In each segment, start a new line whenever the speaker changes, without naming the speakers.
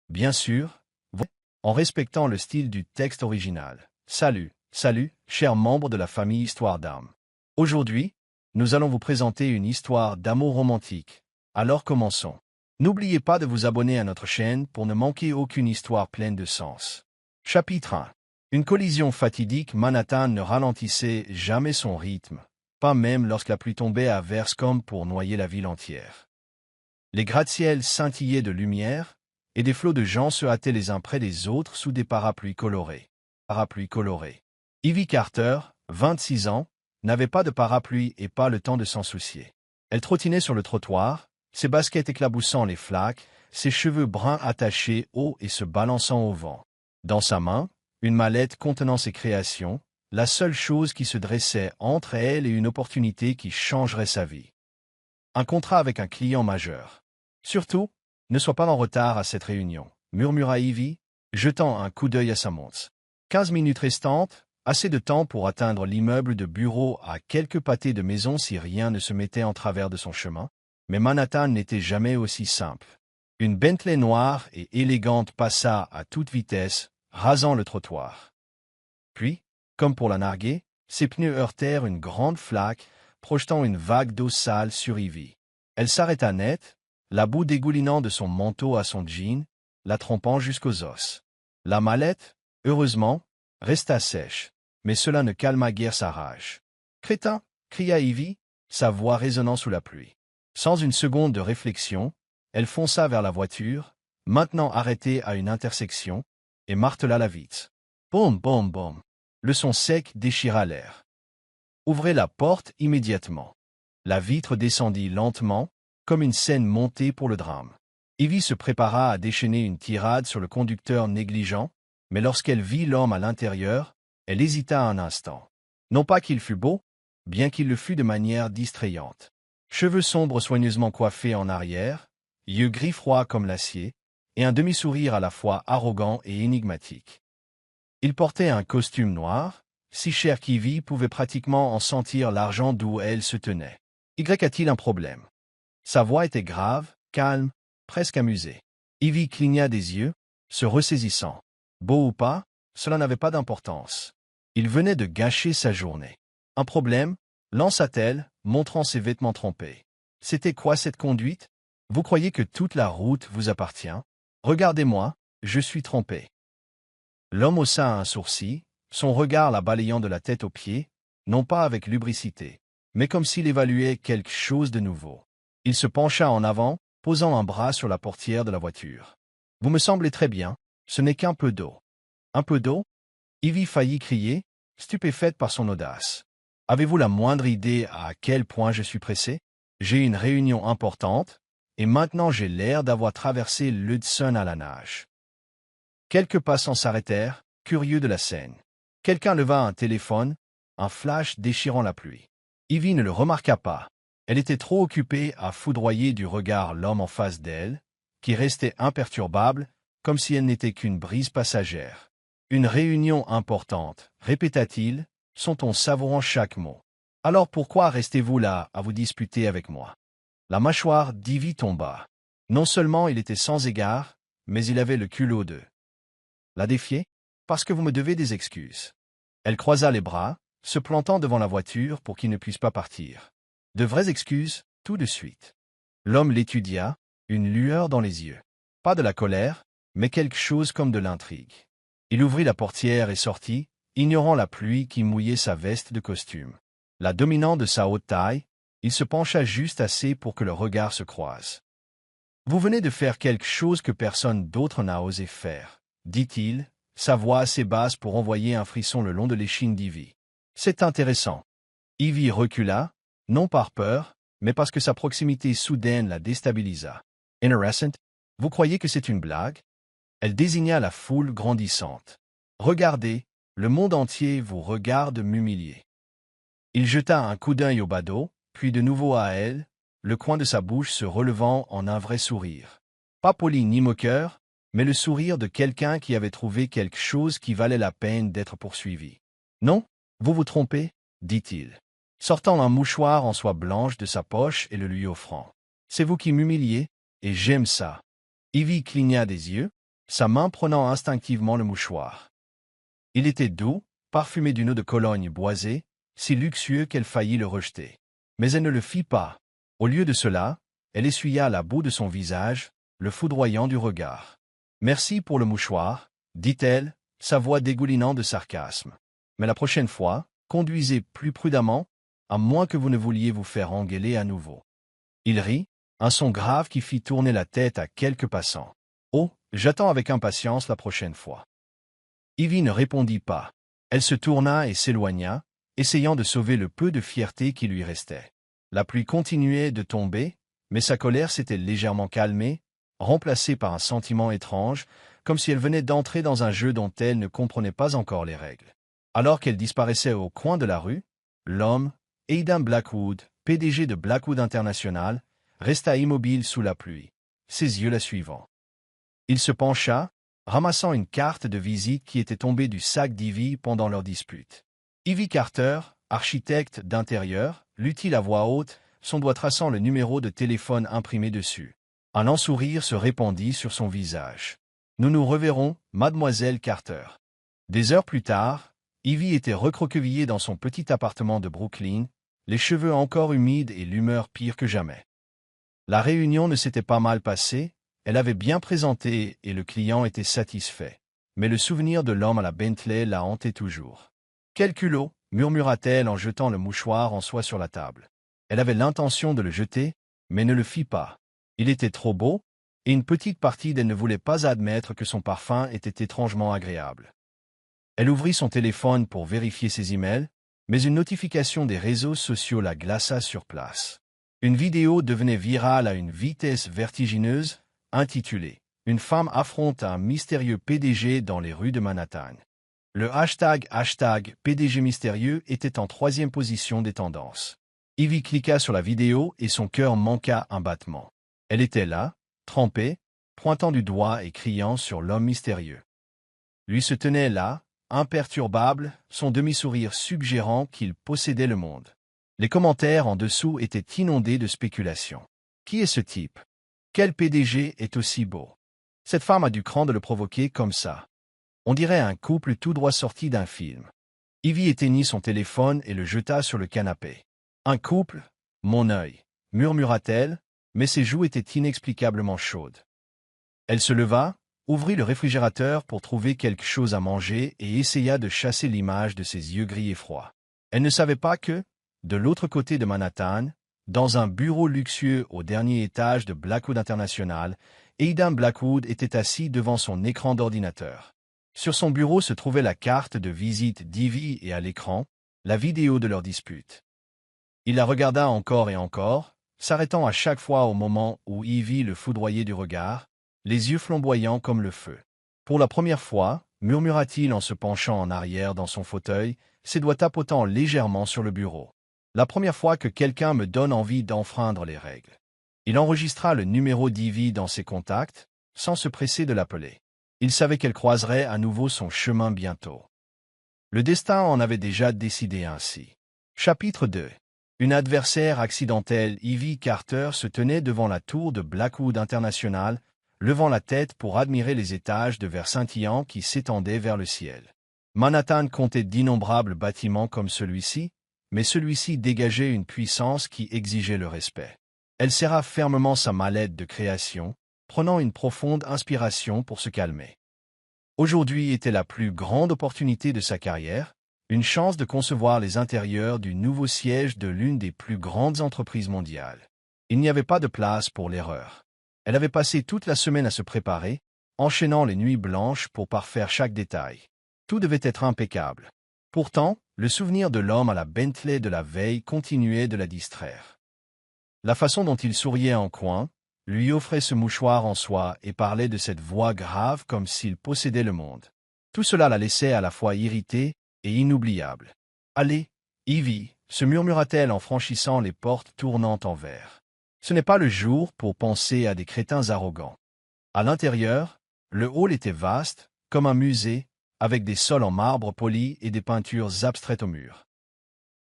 Bien sûr, en respectant le style du texte original. Salut, chers membres de la famille Histoire d'âme. Aujourd'hui, nous allons vous présenter une histoire d'amour romantique. Alors commençons. N'oubliez pas de vous abonner à notre chaîne pour ne manquer aucune histoire pleine de sens. Chapitre 1. Une collision fatidique. Manhattan ne ralentissait jamais son rythme, pas même lorsque la pluie tombait à verse comme pour noyer la ville entière. Les gratte-ciels scintillaient de lumière, et des flots de gens se hâtaient les uns près des autres sous des parapluies colorés. Ivy Carter, 26 ans, n'avait pas de parapluie et pas le temps de s'en soucier. Elle trottinait sur le trottoir, ses baskets éclaboussant les flaques, ses cheveux bruns attachés haut et se balançant au vent. Dans sa main, une mallette contenant ses créations, la seule chose qui se dressait entre elle et une opportunité qui changerait sa vie. Un contrat avec un client majeur. Surtout, ne sois pas en retard à cette réunion, murmura Ivy, jetant un coup d'œil à sa montre. 15 minutes restantes, assez de temps pour atteindre l'immeuble de bureau à quelques pâtés de maison si rien ne se mettait en travers de son chemin, mais Manhattan n'était jamais aussi simple. Une Bentley noire et élégante passa à toute vitesse, rasant le trottoir. Puis, comme pour la narguer, ses pneus heurtèrent une grande flaque, projetant une vague d'eau sale sur Ivy. Elle s'arrêta net, la boue dégoulinant de son manteau à son jean, la trempant jusqu'aux os. La mallette, heureusement, resta sèche, mais cela ne calma guère sa rage. « Crétin !» cria Ivy, sa voix résonnant sous la pluie. Sans une seconde de réflexion, elle fonça vers la voiture, maintenant arrêtée à une intersection, et martela la vitre. Boum, boum, boum. Le son sec déchira l'air. Ouvrez la porte immédiatement. La vitre descendit lentement, comme une scène montée pour le drame. Ivy se prépara à déchaîner une tirade sur le conducteur négligent, mais lorsqu'elle vit l'homme à l'intérieur, elle hésita un instant. Non pas qu'il fût beau, bien qu'il le fût de manière distrayante. Cheveux sombres soigneusement coiffés en arrière, yeux gris froids comme l'acier, et un demi-sourire à la fois arrogant et énigmatique. Il portait un costume noir, si cher qu'Ivy pouvait pratiquement en sentir l'argent d'où elle se tenait. Y a-t-il un problème? Sa voix était grave, calme, presque amusée. Ivy cligna des yeux, se ressaisissant. Beau ou pas, cela n'avait pas d'importance. Il venait de gâcher sa journée. Un problème, lança-t-elle, montrant ses vêtements trempés. C'était quoi cette conduite? Vous croyez que toute la route vous appartient? Regardez-moi, je suis trompé. L'homme haussa un sourcil, son regard la balayant de la tête aux pieds, non pas avec lubricité, mais comme s'il évaluait quelque chose de nouveau. Il se pencha en avant, posant un bras sur la portière de la voiture. « Vous me semblez très bien, ce n'est qu'un peu d'eau. » « Un peu d'eau » Ivy faillit crier, stupéfaite par son audace. « Avez-vous la moindre idée à quel point je suis pressé? J'ai une réunion importante, et maintenant j'ai l'air d'avoir traversé l'Hudson à la nage. » Quelques passants s'arrêtèrent, curieux de la scène. Quelqu'un leva un téléphone, un flash déchirant la pluie. Ivy ne le remarqua pas. Elle était trop occupée à foudroyer du regard l'homme en face d'elle, qui restait imperturbable, comme si elle n'était qu'une brise passagère. « Une réunion importante, répéta-t-il, son ton savourant chaque mot. Alors pourquoi restez-vous là à vous disputer avec moi? » La mâchoire d'Ivy tomba. Non seulement il était sans égard, mais il avait le culot de la défier, parce que vous me devez des excuses. Elle croisa les bras, se plantant devant la voiture pour qu'il ne puisse pas partir. De vraies excuses, tout de suite. L'homme l'étudia, une lueur dans les yeux. Pas de la colère, mais quelque chose comme de l'intrigue. Il ouvrit la portière et sortit, ignorant la pluie qui mouillait sa veste de costume. La dominant de sa haute taille, il se pencha juste assez pour que le regard se croise. « Vous venez de faire quelque chose que personne d'autre n'a osé faire, » dit-il, sa voix assez basse pour envoyer un frisson le long de l'échine d'Ivy. « C'est intéressant. » Ivy recula, non par peur, mais parce que sa proximité soudaine la déstabilisa. « Innocent? Vous croyez que c'est une blague? » Elle désigna la foule grandissante. « Regardez, le monde entier vous regarde m'humilier. » Il jeta un coup d'œil au badaud, puis de nouveau à elle, le coin de sa bouche se relevant en un vrai sourire. Pas poli ni moqueur, mais le sourire de quelqu'un qui avait trouvé quelque chose qui valait la peine d'être poursuivi. « Non, vous vous trompez, » dit-il, sortant un mouchoir en soie blanche de sa poche et le lui offrant. « C'est vous qui m'humiliez, et j'aime ça. » Ivy cligna des yeux, sa main prenant instinctivement le mouchoir. Il était doux, parfumé d'une eau de Cologne boisée, si luxueux qu'elle faillit le rejeter. Mais elle ne le fit pas. Au lieu de cela, elle essuya la boue de son visage, le foudroyant du regard. « Merci pour le mouchoir, » dit-elle, sa voix dégoulinant de sarcasme. « Mais la prochaine fois, conduisez plus prudemment, à moins que vous ne vouliez vous faire engueuler à nouveau. » Il rit, un son grave qui fit tourner la tête à quelques passants. « Oh, j'attends avec impatience la prochaine fois. » Ivy ne répondit pas. Elle se tourna et s'éloigna, essayant de sauver le peu de fierté qui lui restait. La pluie continuait de tomber, mais sa colère s'était légèrement calmée, remplacée par un sentiment étrange, comme si elle venait d'entrer dans un jeu dont elle ne comprenait pas encore les règles. Alors qu'elle disparaissait au coin de la rue, l'homme, Aidan Blackwood, PDG de Blackwood International, resta immobile sous la pluie, ses yeux la suivant. Il se pencha, ramassant une carte de visite qui était tombée du sac d'Ivy pendant leur dispute. Ivy Carter, architecte d'intérieur, lut-il à voix haute, son doigt traçant le numéro de téléphone imprimé dessus. Un lent sourire se répandit sur son visage. « Nous nous reverrons, mademoiselle Carter. » Des heures plus tard, Ivy était recroquevillée dans son petit appartement de Brooklyn, les cheveux encore humides et l'humeur pire que jamais. La réunion ne s'était pas mal passée, elle avait bien présenté et le client était satisfait. Mais le souvenir de l'homme à la Bentley la hantait toujours. « Quel culot !» murmura-t-elle en jetant le mouchoir en soie sur la table. Elle avait l'intention de le jeter, mais ne le fit pas. Il était trop beau, et une petite partie d'elle ne voulait pas admettre que son parfum était étrangement agréable. Elle ouvrit son téléphone pour vérifier ses emails, mais une notification des réseaux sociaux la glaça sur place. Une vidéo devenait virale à une vitesse vertigineuse, intitulée « Une femme affronte un mystérieux PDG dans les rues de Manhattan ». Le hashtag PDG mystérieux était en 3e position des tendances. Ivy cliqua sur la vidéo et son cœur manqua un battement. Elle était là, trempée, pointant du doigt et criant sur l'homme mystérieux. Lui se tenait là, imperturbable, son demi-sourire suggérant qu'il possédait le monde. Les commentaires en dessous étaient inondés de spéculations. Qui est ce type? Quel PDG est aussi beau? Cette femme a du cran de le provoquer comme ça. On dirait un couple tout droit sorti d'un film. Ivy éteignit son téléphone et le jeta sur le canapé. Un couple? Mon œil, murmura-t-elle, mais ses joues étaient inexplicablement chaudes. Elle se leva, ouvrit le réfrigérateur pour trouver quelque chose à manger et essaya de chasser l'image de ses yeux gris et froids. Elle ne savait pas que, de l'autre côté de Manhattan, dans un bureau luxueux au dernier étage de Blackwood International, Aidan Blackwood était assis devant son écran d'ordinateur. Sur son bureau se trouvait la carte de visite d'Ivy et à l'écran, la vidéo de leur dispute. Il la regarda encore et encore, s'arrêtant à chaque fois au moment où Ivy le foudroyait du regard, les yeux flamboyants comme le feu. « Pour la première fois, » murmura-t-il en se penchant en arrière dans son fauteuil, ses doigts tapotant légèrement sur le bureau. « La première fois que quelqu'un me donne envie d'enfreindre les règles. » Il enregistra le numéro d'Ivy dans ses contacts, sans se presser de l'appeler. Il savait qu'elle croiserait à nouveau son chemin bientôt. Le destin en avait déjà décidé ainsi. Chapitre 2. Une adversaire accidentelle. Ivy Carter se tenait devant la tour de Blackwood International, levant la tête pour admirer les étages de verre scintillant qui s'étendaient vers le ciel. Manhattan comptait d'innombrables bâtiments comme celui-ci, mais celui-ci dégageait une puissance qui exigeait le respect. Elle serra fermement sa mallette de création, prenant une profonde inspiration pour se calmer. Aujourd'hui était la plus grande opportunité de sa carrière, une chance de concevoir les intérieurs du nouveau siège de l'une des plus grandes entreprises mondiales. Il n'y avait pas de place pour l'erreur. Elle avait passé toute la semaine à se préparer, enchaînant les nuits blanches pour parfaire chaque détail. Tout devait être impeccable. Pourtant, le souvenir de l'homme à la Bentley de la veille continuait de la distraire. La façon dont il souriait en coin, lui offrait ce mouchoir en soie et parlait de cette voix grave comme s'il possédait le monde. Tout cela la laissait à la fois irritée et inoubliable. « Allez, Ivy !» se murmura-t-elle en franchissant les portes tournantes en verre. Ce n'est pas le jour pour penser à des crétins arrogants. À l'intérieur, le hall était vaste, comme un musée, avec des sols en marbre poli et des peintures abstraites au mur.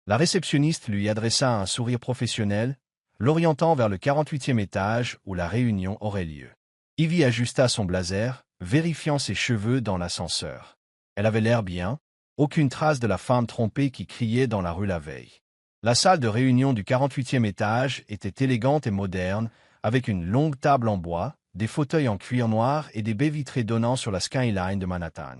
La réceptionniste lui adressa un sourire professionnel, l'orientant vers le 48e étage où la réunion aurait lieu. Ivy ajusta son blazer, vérifiant ses cheveux dans l'ascenseur. Elle avait l'air bien, aucune trace de la femme trompée qui criait dans la rue la veille. La salle de réunion du 48e étage était élégante et moderne, avec une longue table en bois, des fauteuils en cuir noir et des baies vitrées donnant sur la skyline de Manhattan.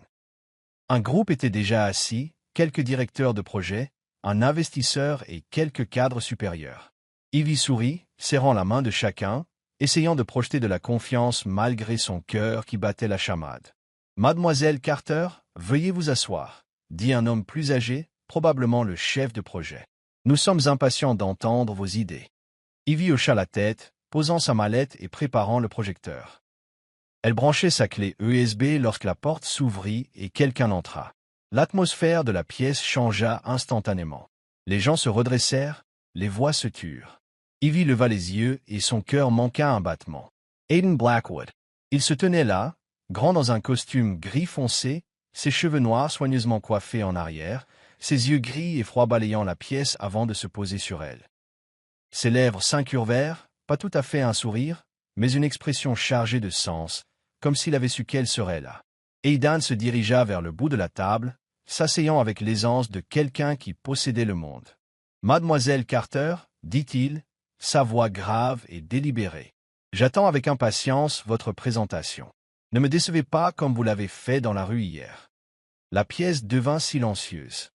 Un groupe était déjà assis, quelques directeurs de projet, un investisseur et quelques cadres supérieurs. Ivy sourit, serrant la main de chacun, essayant de projeter de la confiance malgré son cœur qui battait la chamade. « Mademoiselle Carter, veuillez vous asseoir », dit un homme plus âgé, probablement le chef de projet. « Nous sommes impatients d'entendre vos idées. » Ivy hocha la tête, posant sa mallette et préparant le projecteur. Elle branchait sa clé USB lorsque la porte s'ouvrit et quelqu'un entra. L'atmosphère de la pièce changea instantanément. Les gens se redressèrent, les voix se turent. Ivy leva les yeux et son cœur manqua un battement. Aidan Blackwood. Il se tenait là, grand dans un costume gris foncé, ses cheveux noirs soigneusement coiffés en arrière, ses yeux gris et froids balayant la pièce avant de se poser sur elle. Ses lèvres s'incurvèrent, pas tout à fait un sourire, mais une expression chargée de sens, comme s'il avait su qu'elle serait là. Aidan se dirigea vers le bout de la table, s'asseyant avec l'aisance de quelqu'un qui possédait le monde. « Mademoiselle Carter, dit-il, sa voix grave et délibérée. J'attends avec impatience votre présentation. Ne me décevez pas comme vous l'avez fait dans la rue hier. » La pièce devint silencieuse.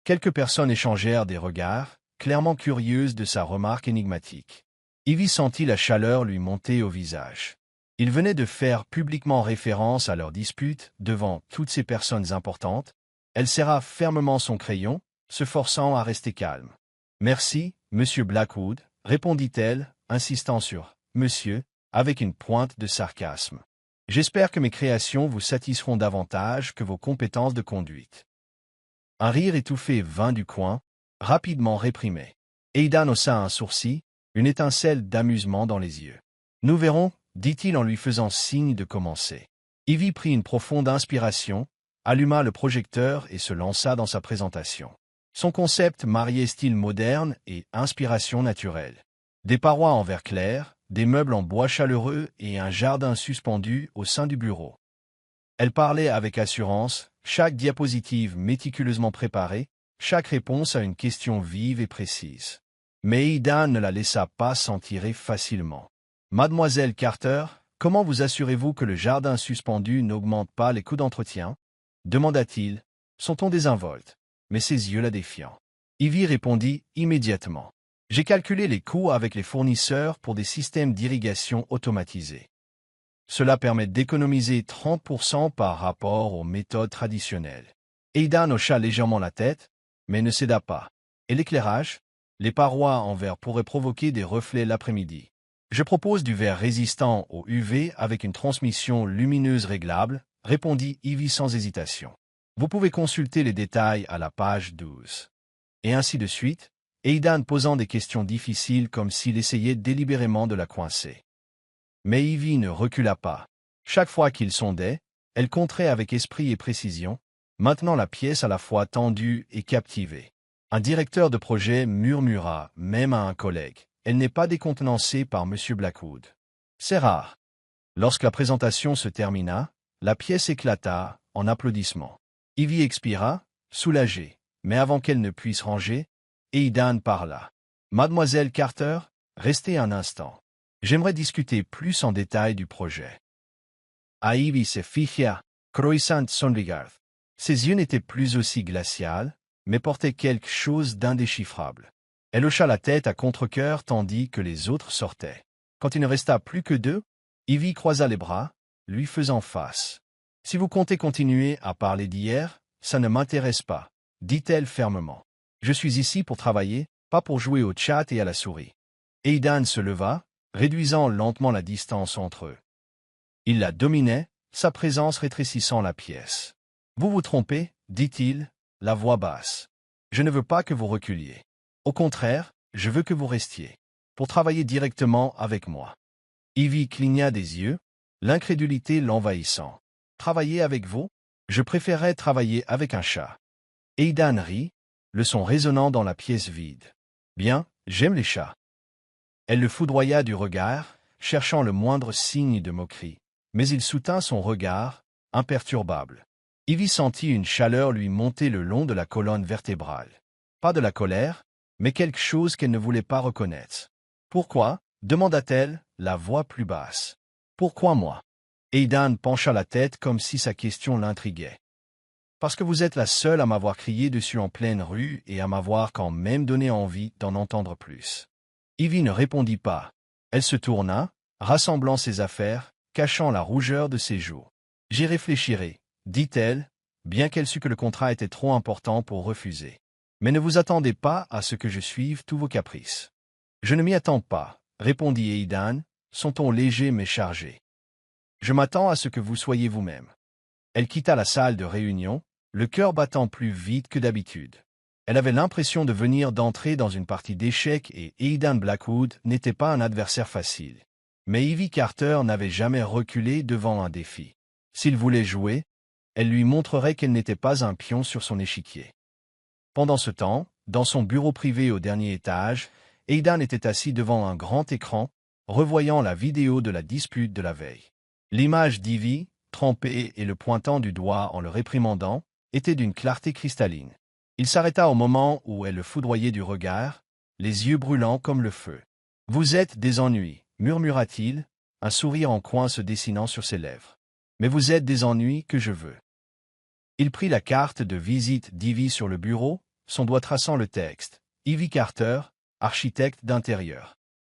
Quelques personnes échangèrent des regards, clairement curieuses de sa remarque énigmatique. Ivy sentit la chaleur lui monter au visage. Il venait de faire publiquement référence à leur dispute devant toutes ces personnes importantes. Elle serra fermement son crayon, se forçant à rester calme. « Merci, Monsieur Blackwood, » répondit-elle, insistant sur « Monsieur » avec une pointe de sarcasme. « J'espère que mes créations vous satisferont davantage que vos compétences de conduite. » Un rire étouffé vint du coin, rapidement réprimé. Aidan haussa un sourcil, une étincelle d'amusement dans les yeux. « Nous verrons, » dit-il en lui faisant signe de commencer. Ivy prit une profonde inspiration, alluma le projecteur et se lança dans sa présentation. Son concept mariait style moderne et inspiration naturelle. Des parois en verre clair, des meubles en bois chaleureux et un jardin suspendu au sein du bureau. Elle parlait avec assurance, chaque diapositive méticuleusement préparée, chaque réponse à une question vive et précise. Mais Aidan ne la laissa pas s'en tirer facilement. « Mademoiselle Carter, comment vous assurez-vous que le jardin suspendu n'augmente pas les coûts d'entretien ?» demanda-t-il, son ton désinvolte, mais ses yeux la défiant. Ivy répondit immédiatement. « J'ai calculé les coûts avec les fournisseurs pour des systèmes d'irrigation automatisés. Cela permet d'économiser 30% par rapport aux méthodes traditionnelles. » Aidan hocha légèrement la tête, mais ne céda pas. « Et l'éclairage? Les parois en verre pourraient provoquer des reflets l'après-midi. Je propose du verre résistant au UV avec une transmission lumineuse réglable, » répondit Ivy sans hésitation. « Vous pouvez consulter les détails à la page 12. » Et ainsi de suite, Aidan posant des questions difficiles comme s'il essayait délibérément de la coincer. Mais Ivy ne recula pas. Chaque fois qu'il sondait, elle compterait avec esprit et précision, maintenant la pièce à la fois tendue et captivée. Un directeur de projet murmura, même à un collègue. Elle n'est pas décontenancée par M. Blackwood. C'est rare. Lorsque la présentation se termina, la pièce éclata en applaudissements. Ivy expira, soulagée, mais avant qu'elle ne puisse ranger, Aidan parla. « Mademoiselle Carter, restez un instant. J'aimerais discuter plus en détail du projet. » À Ivy se fija, croissant son regard. Ses yeux n'étaient plus aussi glaciales, mais portaient quelque chose d'indéchiffrable. Elle hocha la tête à contre-cœur tandis que les autres sortaient. Quand il ne resta plus que deux, Ivy croisa les bras, lui faisant face. « Si vous comptez continuer à parler d'hier, ça ne m'intéresse pas, » dit-elle fermement. « Je suis ici pour travailler, pas pour jouer au chat et à la souris. » Aidan se leva, réduisant lentement la distance entre eux. Il la dominait, sa présence rétrécissant la pièce. « Vous vous trompez, » dit-il, la voix basse. « Je ne veux pas que vous reculiez. Au contraire, je veux que vous restiez, pour travailler directement avec moi. » Ivy cligna des yeux, l'incrédulité l'envahissant. « Travailler avec vous? Je préférerais travailler avec un chat. » Aidan rit, le son résonnant dans la pièce vide. « Bien, j'aime les chats. » Elle le foudroya du regard, cherchant le moindre signe de moquerie. mais il soutint son regard, imperturbable. Ivy sentit une chaleur lui monter le long de la colonne vertébrale. Pas de la colère, mais quelque chose qu'elle ne voulait pas reconnaître. « Pourquoi ?» demanda-t-elle, la voix plus basse. « Pourquoi moi ?» Aidan pencha la tête comme si sa question l'intriguait. « Parce que vous êtes la seule à m'avoir crié dessus en pleine rue et à m'avoir quand même donné envie d'en entendre plus. » Ivy ne répondit pas. Elle se tourna, rassemblant ses affaires, cachant la rougeur de ses joues. « J'y réfléchirai, » dit-elle, bien qu'elle sût que le contrat était trop important pour refuser. « Mais ne vous attendez pas à ce que je suive tous vos caprices. »« Je ne m'y attends pas, » répondit Aidan, son ton léger mais chargé. « Je m'attends à ce que vous soyez vous-même. » Elle quitta la salle de réunion, le cœur battant plus vite que d'habitude. Elle avait l'impression de venir d'entrer dans une partie d'échecs et Aidan Blackwood n'était pas un adversaire facile. Mais Ivy Carter n'avait jamais reculé devant un défi. S'il voulait jouer, elle lui montrerait qu'elle n'était pas un pion sur son échiquier. Pendant ce temps, dans son bureau privé au dernier étage, Aidan était assis devant un grand écran, revoyant la vidéo de la dispute de la veille. L'image d'Ivy, trempée et le pointant du doigt en le réprimandant, était d'une clarté cristalline. Il s'arrêta au moment où elle le foudroyait du regard, les yeux brûlants comme le feu. « Vous êtes des ennuis » murmura-t-il, un sourire en coin se dessinant sur ses lèvres. « Mais vous êtes des ennuis que je veux. » Il prit la carte de visite d'Ivy sur le bureau, son doigt traçant le texte. Ivy Carter, architecte d'intérieur.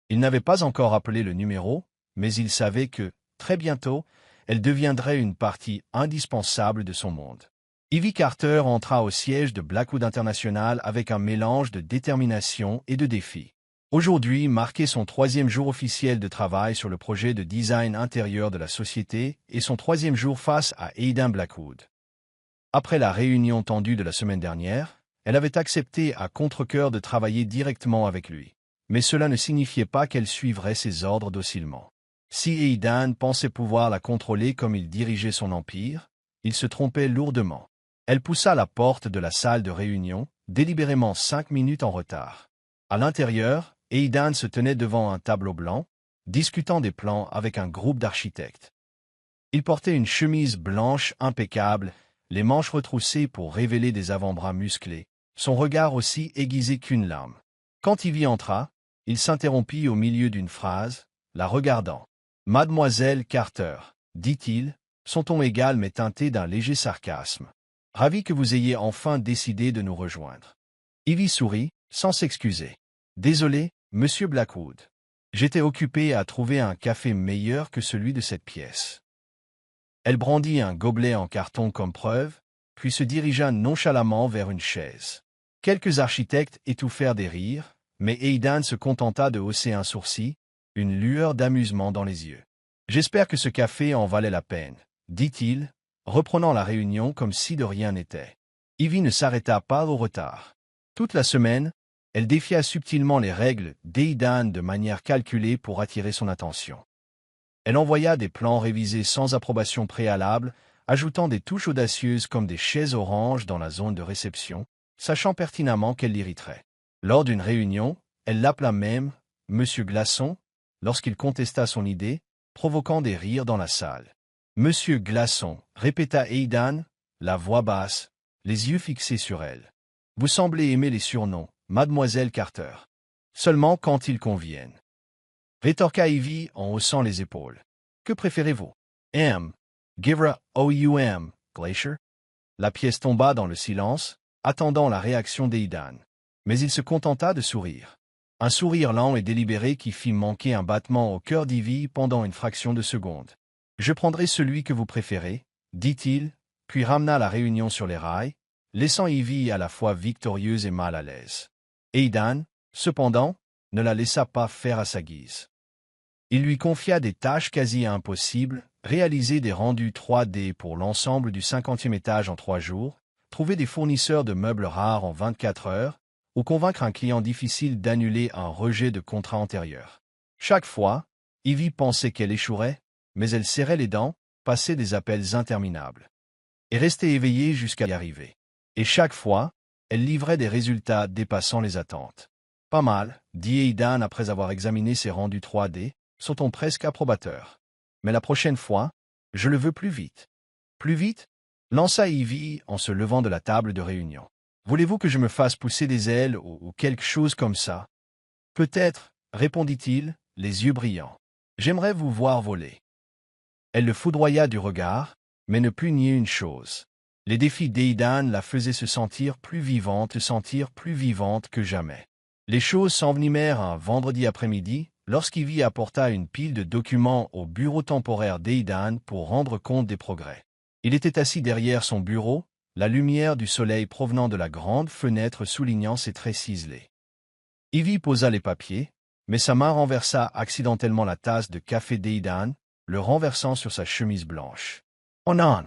Il n'avait pas encore appelé le numéro, mais il savait que, très bientôt, elle deviendrait une partie indispensable de son monde. Ivy Carter entra au siège de Blackwood International avec un mélange de détermination et de défi. Aujourd'hui marquait son 3e jour officiel de travail sur le projet de design intérieur de la société et son 3e jour face à Aidan Blackwood. Après la réunion tendue de la semaine dernière, elle avait accepté à contre-cœur de travailler directement avec lui. Mais cela ne signifiait pas qu'elle suivrait ses ordres docilement. Si Aidan pensait pouvoir la contrôler comme il dirigeait son empire, il se trompait lourdement. Elle poussa la porte de la salle de réunion, délibérément 5 minutes en retard. À l'intérieur, Aidan se tenait devant un tableau blanc, discutant des plans avec un groupe d'architectes. Il portait une chemise blanche impeccable, les manches retroussées pour révéler des avant-bras musclés, son regard aussi aiguisé qu'une lame. Quand Ivy entra, il s'interrompit au milieu d'une phrase, la regardant. « Mademoiselle Carter, » dit-il, son ton égal mais teinté d'un léger sarcasme. « Ravi que vous ayez enfin décidé de nous rejoindre. » Ivy sourit, sans s'excuser. « Désolé, Monsieur Blackwood. J'étais occupé à trouver un café meilleur que celui de cette pièce. » Elle brandit un gobelet en carton comme preuve, puis se dirigea nonchalamment vers une chaise. Quelques architectes étouffèrent des rires, mais Aidan se contenta de hausser un sourcil, une lueur d'amusement dans les yeux. « J'espère que ce café en valait la peine, » dit-il, reprenant la réunion comme si de rien n'était. Ivy ne s'arrêta pas au retard. Toute la semaine, elle défia subtilement les règles d'Aidan de manière calculée pour attirer son attention. Elle envoya des plans révisés sans approbation préalable, ajoutant des touches audacieuses comme des chaises oranges dans la zone de réception, sachant pertinemment qu'elle l'irriterait. Lors d'une réunion, elle l'appela même « Monsieur Glaçon » lorsqu'il contesta son idée, provoquant des rires dans la salle. « Monsieur Glaçon » répéta Aidan, la voix basse, les yeux fixés sur elle. « Vous semblez aimer les surnoms, Mademoiselle Carter. Seulement quand ils conviennent. » Rétorqua Ivy en haussant les épaules. « Que préférez-vous? M. Givra Oum, Glacier ?» La pièce tomba dans le silence, attendant la réaction d'Aidan. Mais il se contenta de sourire. Un sourire lent et délibéré qui fit manquer un battement au cœur d'Ivy pendant une fraction de seconde. « Je prendrai celui que vous préférez, » dit-il, puis ramena la réunion sur les rails, laissant Ivy à la fois victorieuse et mal à l'aise. Aidan, cependant, ne la laissa pas faire à sa guise. Il lui confia des tâches quasi impossibles, réaliser des rendus 3D pour l'ensemble du 50e étage en 3 jours, trouver des fournisseurs de meubles rares en 24 heures, ou convaincre un client difficile d'annuler un rejet de contrat antérieur. Chaque fois, Ivy pensait qu'elle échouerait, mais elle serrait les dents, passait des appels interminables. Et restait éveillée jusqu'à y arriver. Et chaque fois, elle livrait des résultats dépassant les attentes. « Pas mal, » dit Aidan après avoir examiné ses rendus 3D, son ton presque approbateur. « Mais la prochaine fois, Je le veux plus vite. Plus vite? Lança Ivy en se levant de la table de réunion. Voulez-vous que je me fasse pousser des ailes ou quelque chose comme ça? Peut-être, répondit-il, les yeux brillants. J'aimerais vous voir voler. Elle le foudroya du regard, mais ne put nier une chose. Les défis d'Aidan la faisaient se sentir plus vivante que jamais. Les choses s'envenimèrent un vendredi après-midi, lorsqu'Ivy apporta une pile de documents au bureau temporaire d'Aidan pour rendre compte des progrès. Il était assis derrière son bureau, la lumière du soleil provenant de la grande fenêtre soulignant ses traits ciselés. Ivy posa les papiers, mais sa main renversa accidentellement la tasse de café d'Aidan, le renversant sur sa chemise blanche. « Oh non !»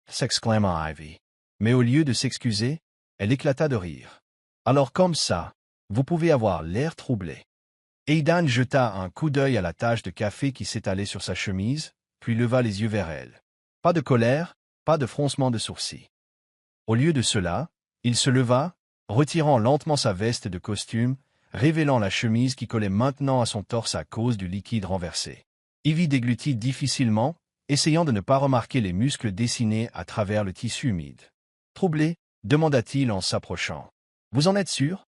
s'exclama Ivy. Mais au lieu de s'excuser, elle éclata de rire. « Alors comme ça, vous pouvez avoir l'air troublé. » Aidan jeta un coup d'œil à la tache de café qui s'étalait sur sa chemise, puis leva les yeux vers elle. Pas de colère, pas de froncement de sourcils. Au lieu de cela, il se leva, retirant lentement sa veste de costume, révélant la chemise qui collait maintenant à son torse à cause du liquide renversé. Ivy déglutit difficilement, essayant de ne pas remarquer les muscles dessinés à travers le tissu humide. « Troublé ?» demanda-t-il en s'approchant. « Vous en êtes sûr ?»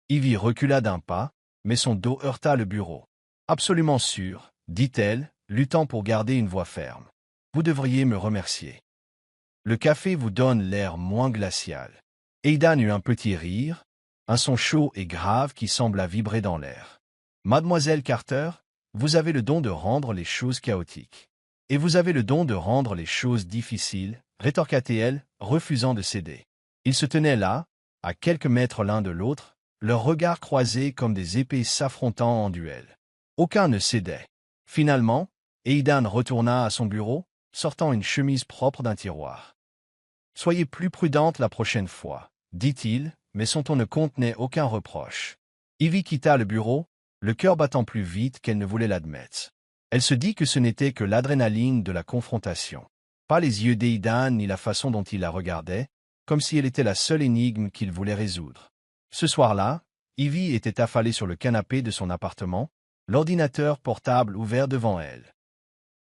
Ivy recula d'un pas, mais son dos heurta le bureau. « Absolument sûr, » dit-elle, luttant pour garder une voix ferme. « Vous devriez me remercier. Le café vous donne l'air moins glacial. » Aidan eut un petit rire, un son chaud et grave qui sembla vibrer dans l'air. « Mademoiselle Carter, vous avez le don de rendre les choses chaotiques. Et vous avez le don de rendre les choses difficiles, » rétorqua-t-elle, refusant de céder. Ils se tenaient là, à quelques mètres l'un de l'autre, leurs regards croisés comme des épées s'affrontant en duel. Aucun ne cédait. Finalement, Aidan retourna à son bureau, sortant une chemise propre d'un tiroir. « Soyez plus prudente la prochaine fois, » dit-il, mais son ton ne contenait aucun reproche. Ivy quitta le bureau, le cœur battant plus vite qu'elle ne voulait l'admettre. Elle se dit que ce n'était que l'adrénaline de la confrontation. Pas les yeux d'Aidan ni la façon dont il la regardait, comme si elle était la seule énigme qu'il voulait résoudre. Ce soir-là, Ivy était affalée sur le canapé de son appartement, l'ordinateur portable ouvert devant elle.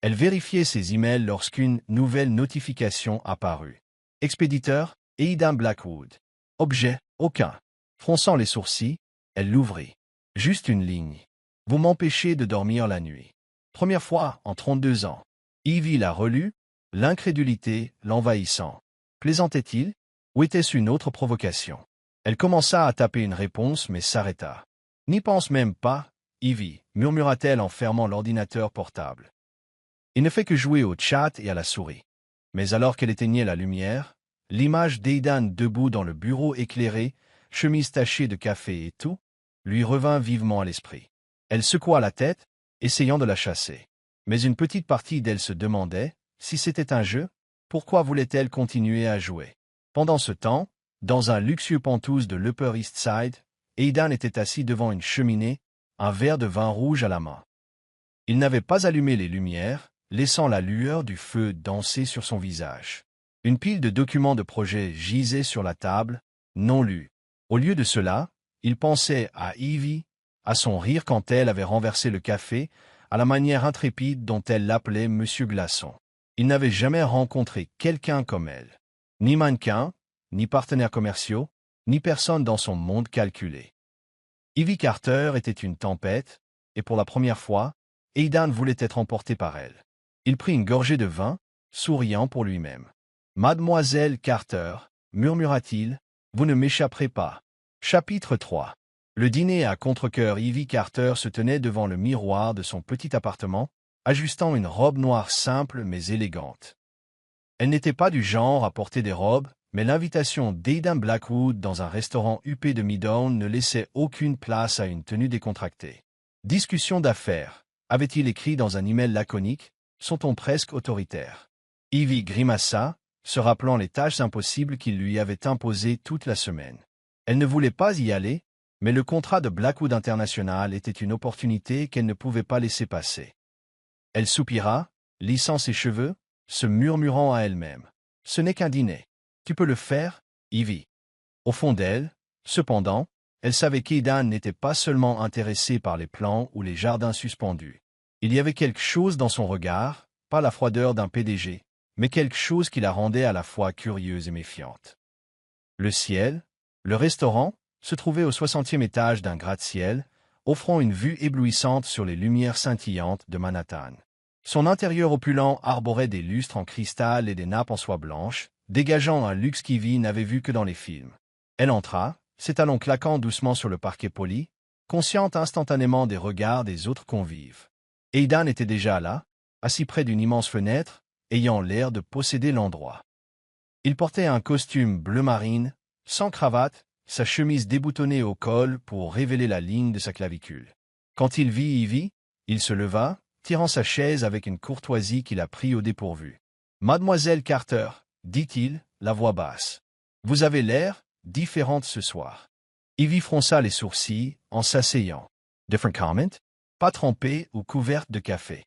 Elle vérifiait ses emails lorsqu'une nouvelle notification apparut. Expéditeur, Aidan Blackwood. Objet, aucun. Fronçant les sourcils, elle l'ouvrit. Juste une ligne. Vous m'empêchez de dormir la nuit. Première fois en 32 ans. Ivy la relut, l'incrédulité l'envahissant. Plaisantait-il, ou était-ce une autre provocation? Elle commença à taper une réponse mais s'arrêta. « N'y pense même pas, Ivy, » murmura-t-elle en fermant l'ordinateur portable. Il ne fait que jouer au chat et à la souris. Mais alors qu'elle éteignait la lumière, l'image d'Aidan debout dans le bureau éclairé, chemise tachée de café et tout, lui revint vivement à l'esprit. Elle secoua la tête, essayant de la chasser. Mais une petite partie d'elle se demandait, si c'était un jeu, pourquoi voulait-elle continuer à jouer? Pendant ce temps, dans un luxueux penthouse de l'Upper East Side, Aidan était assis devant une cheminée, un verre de vin rouge à la main. Il n'avait pas allumé les lumières, laissant la lueur du feu danser sur son visage. Une pile de documents de projet gisait sur la table, non lus. Au lieu de cela, il pensait à Ivy, à son rire quand elle avait renversé le café, à la manière intrépide dont elle l'appelait Monsieur Glaçon. Il n'avait jamais rencontré quelqu'un comme elle. Ni mannequin, ni partenaires commerciaux, ni personne dans son monde calculé. Ivy Carter était une tempête, et pour la première fois, Aidan voulait être emporté par elle. Il prit une gorgée de vin, souriant pour lui-même. « Mademoiselle Carter, » murmura-t-il, « vous ne m'échapperez pas. » Chapitre 3. Le dîner à contre-cœur. Ivy Carter se tenait devant le miroir de son petit appartement, ajustant une robe noire simple mais élégante. Elle n'était pas du genre à porter des robes, mais l'invitation d'Aidan Blackwood dans un restaurant huppé de Midtown ne laissait aucune place à une tenue décontractée. Discussion d'affaires, avait-il écrit dans un email laconique, son ton presque autoritaire. Ivy grimaça, se rappelant les tâches impossibles qu'il lui avait imposées toute la semaine. Elle ne voulait pas y aller, mais le contrat de Blackwood International était une opportunité qu'elle ne pouvait pas laisser passer. Elle soupira, lissant ses cheveux, se murmurant à elle-même. « Ce n'est qu'un dîner. Tu peux le faire, Ivy. » Au fond d'elle, cependant, elle savait qu'Aidan n'était pas seulement intéressé par les plans ou les jardins suspendus. Il y avait quelque chose dans son regard, pas la froideur d'un PDG, mais quelque chose qui la rendait à la fois curieuse et méfiante. Le ciel, le restaurant, se trouvait au 60e étage d'un gratte-ciel, offrant une vue éblouissante sur les lumières scintillantes de Manhattan. Son intérieur opulent arborait des lustres en cristal et des nappes en soie blanche, dégageant un luxe qu'Ivy n'avait vu que dans les films. Elle entra, ses talons claquant doucement sur le parquet poli, consciente instantanément des regards des autres convives. Aidan était déjà là, assis près d'une immense fenêtre, ayant l'air de posséder l'endroit. Il portait un costume bleu marine, sans cravate, sa chemise déboutonnée au col pour révéler la ligne de sa clavicule. Quand il vit Ivy, il se leva, tirant sa chaise avec une courtoisie qui la prit au dépourvu. « Mademoiselle Carter, dit-il, la voix basse. Vous avez l'air différente ce soir. » Ivy fronça les sourcils en s'asseyant. « Different comment? » Pas trempée ou couverte de café.